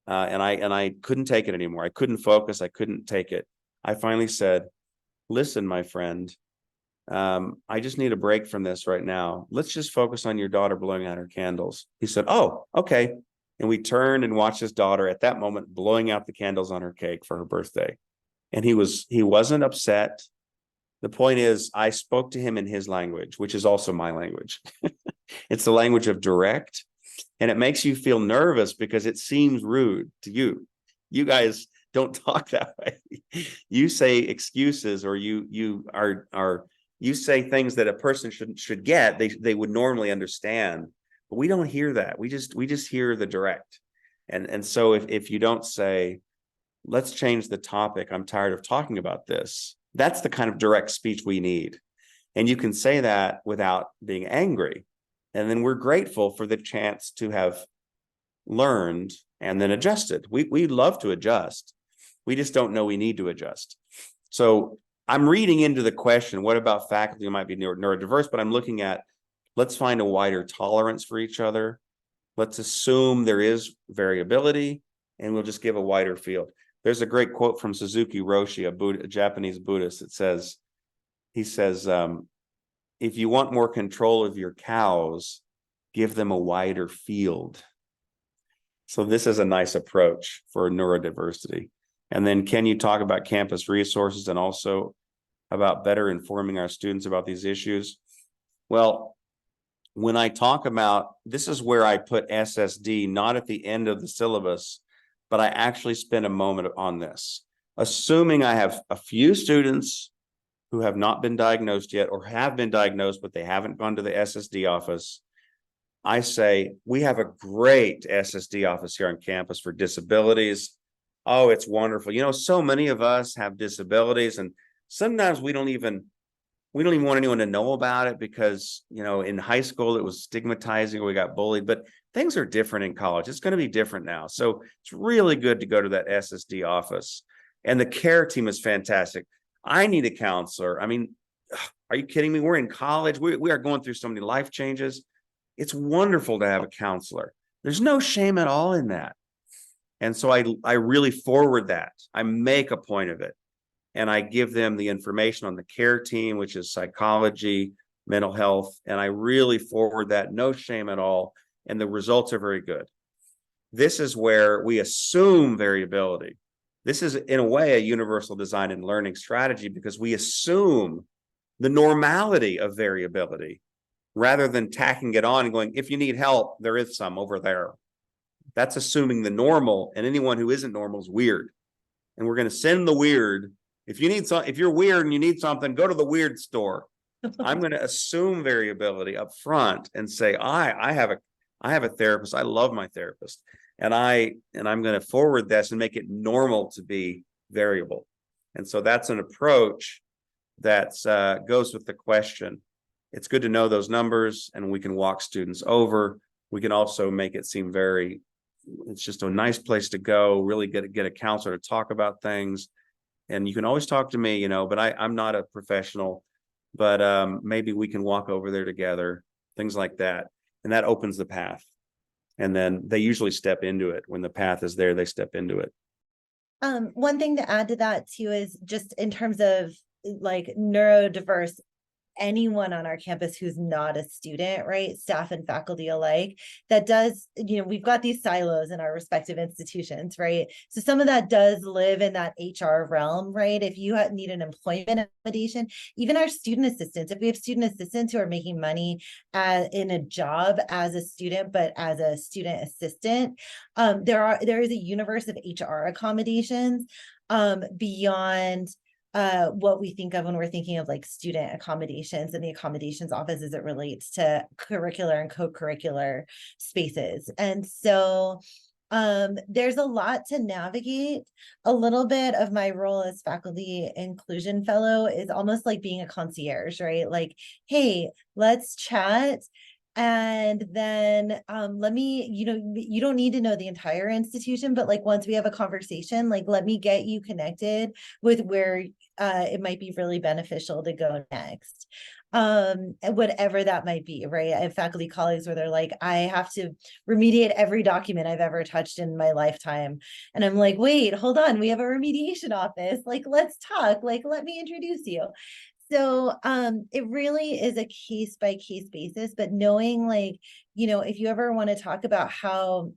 and I couldn't take it anymore. I couldn't focus. I couldn't take it. I finally said, listen, my friend, I just need a break from this right now. Let's just focus on your daughter blowing out her candles. He said, oh, okay. And we turned and watched his daughter at that moment blowing out the candles on her cake for her birthday. And he wasn't upset. The point is, I spoke to him in his language, which is also my language. It's the language of direct. And it makes you feel nervous because it seems rude to you. You guys don't talk that way. You say excuses, or you say things that a person should get. They would normally understand, but we don't hear that. We just hear the direct. And so if you don't say, let's change the topic, I'm tired of talking about this, that's the kind of direct speech we need. And you can say that without being angry. And then we're grateful for the chance to have learned and then adjusted. We love to adjust. We just don't know we need to adjust. So I'm reading into the question, what about faculty who might be neurodiverse? But I'm looking at, let's find a wider tolerance for each other. Let's assume there is variability, and we'll just give a wider field. There's a great quote from Suzuki Roshi, a Japanese Buddhist. He says, if you want more control of your cows, give them a wider field. So this is a nice approach for neurodiversity. And then can you talk about campus resources and also about better informing our students about these issues? Well, when I talk about, this is where I put SSD, not at the end of the syllabus, but I actually spend a moment on this. Assuming I have a few students who have not been diagnosed yet, or have been diagnosed, but they haven't gone to the SSD office, I say, we have a great SSD office here on campus for disabilities. Oh, it's wonderful. So many of us have disabilities, and sometimes we don't even want anyone to know about it because, in high school, it was stigmatizing, or we got bullied, but things are different in college. It's going to be different now. So it's really good to go to that SSD office, and the care team is fantastic. I need a counselor. I mean, Are you kidding me? We're in college. We are going through so many life changes. It's wonderful to have a counselor. There's no shame at all in that. And so I really forward that. I make a point of it. And I give them the information on the care team, which is psychology, mental health. And I really forward that, no shame at all. And the results are very good. This is where we assume variability. This is, in a way, a universal design and learning strategy, because we assume the normality of variability rather than tacking it on and going, if you need help, there is some over there. That's assuming the normal, and anyone who isn't normal is weird. And we're going to send the weird. If you're weird and you need something, go to the weird store. I'm going to assume variability up front and say, I have a therapist. I love my therapist. And I'm going to forward this and make it normal to be variable. And so that's an approach that goes with the question. It's good to know those numbers, and we can walk students over. We can also make it seem it's just a nice place to go, really get a counselor to talk about things. And you can always talk to me, but I'm not a professional, but maybe we can walk over there together, things like that. And that opens the path. And then they usually step into it. When the path is there, they step into it. One thing to add to that too is just in terms of like neurodiverse, anyone on our campus who's not a student, right? Staff and faculty alike, that does, we've got these silos in our respective institutions, right? So some of that does live in that HR realm, right? If you need an employment accommodation, even our student assistants, if we have student assistants who are making money in a job as a student, but as a student assistant, there is a universe of HR accommodations beyond what we think of when we're thinking of like student accommodations and the accommodations office as it relates to curricular and co-curricular spaces. And so there's a lot to navigate. A little bit of my role as faculty inclusion fellow is almost like being a concierge, right? Like, hey, let's chat. And then let me, you don't need to know the entire institution, but like once we have a conversation, like let me get you connected with where it might be really beneficial to go next. Whatever that might be, right? I have faculty colleagues where they're like, I have to remediate every document I've ever touched in my lifetime. And I'm like, wait, hold on, we have a remediation office. Like, let's talk, like, let me introduce you. So it really is a case by case basis, but knowing like, if you ever want to talk about how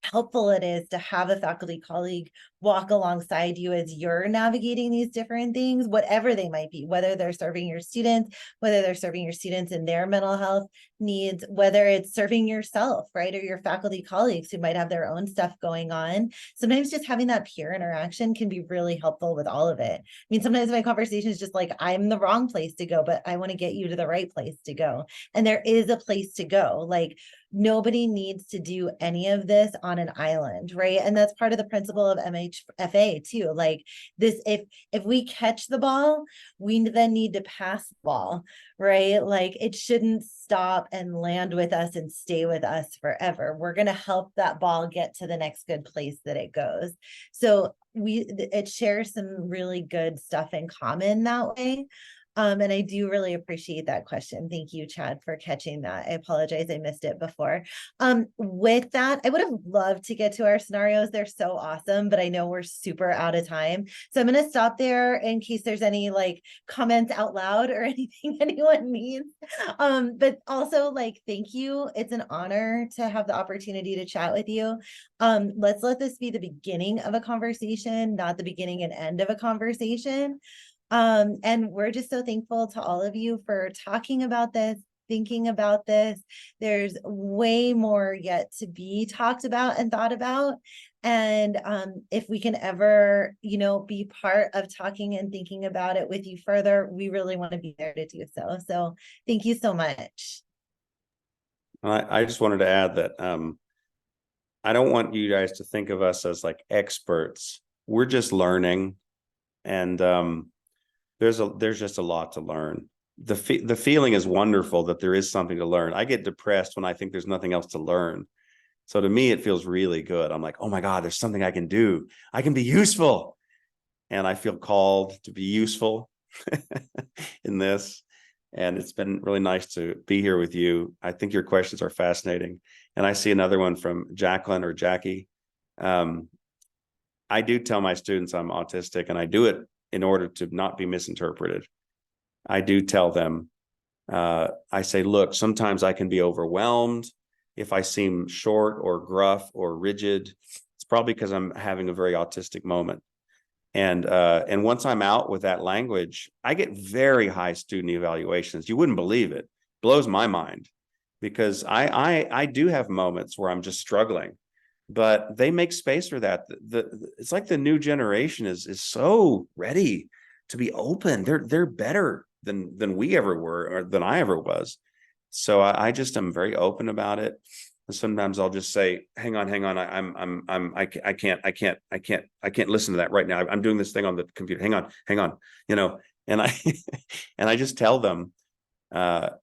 helpful it is to have a faculty colleague walk alongside you as you're navigating these different things, whatever they might be, whether they're serving your students, whether they're serving your students in their mental health needs, whether it's serving yourself, right? Or your faculty colleagues who might have their own stuff going on. Sometimes just having that peer interaction can be really helpful with all of it. I mean, sometimes my conversation is just like, I'm the wrong place to go, but I want to get you to the right place to go. And there is a place to go. Like, nobody needs to do any of this on an island, right? And that's part of the principle of MHFA too. Like this, if we catch the ball, we then need to pass the ball, right? Like it shouldn't stop and land with us and stay with us forever. We're going to help that ball get to the next good place that it goes. So it shares some really good stuff in common that way. And I do really appreciate that question. Thank you, Chad, for catching that. I apologize, I missed it before. With that, I would have loved to get to our scenarios. They're so awesome, but I know we're super out of time. So I'm going to stop there in case there's any like comments out loud or anything anyone needs. But also like, thank you. It's an honor to have the opportunity to chat with you. Let's let this be the beginning of a conversation, not the beginning and end of a conversation. And we're just so thankful to all of you for talking about this, thinking about this. There's way more yet to be talked about and thought about. And if we can ever, be part of talking and thinking about it with you further, we really want to be there to do so. So thank you so much. I just wanted to add that I don't want you guys to think of us as like experts. We're just learning, and there's just a lot to learn. The feeling is wonderful that there is something to learn. I get depressed when I think there's nothing else to learn. So to me, it feels really good. I'm like, oh my God, there's something I can do. I can be useful. And I feel called to be useful in this. And it's been really nice to be here with you. I think your questions are fascinating. And I see another one from Jacqueline or Jackie. I do tell my students I'm autistic, and I do it in order to not be misinterpreted. I do tell them, I say, look, sometimes I can be overwhelmed. If I seem short or gruff or rigid, it's probably because I'm having a very autistic moment. And once I'm out with that language, I get very high student evaluations. You wouldn't believe it. Blows my mind, because I do have moments where I'm just struggling, but they make space for that. It's like the new generation is so ready to be open. They're better than we ever were, or than I ever was. So I just am very open about it. And sometimes I'll just say, hang on, I can't listen to that right now. I'm doing this thing on the computer. Hang on, and I, and I just tell them, so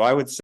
I would say,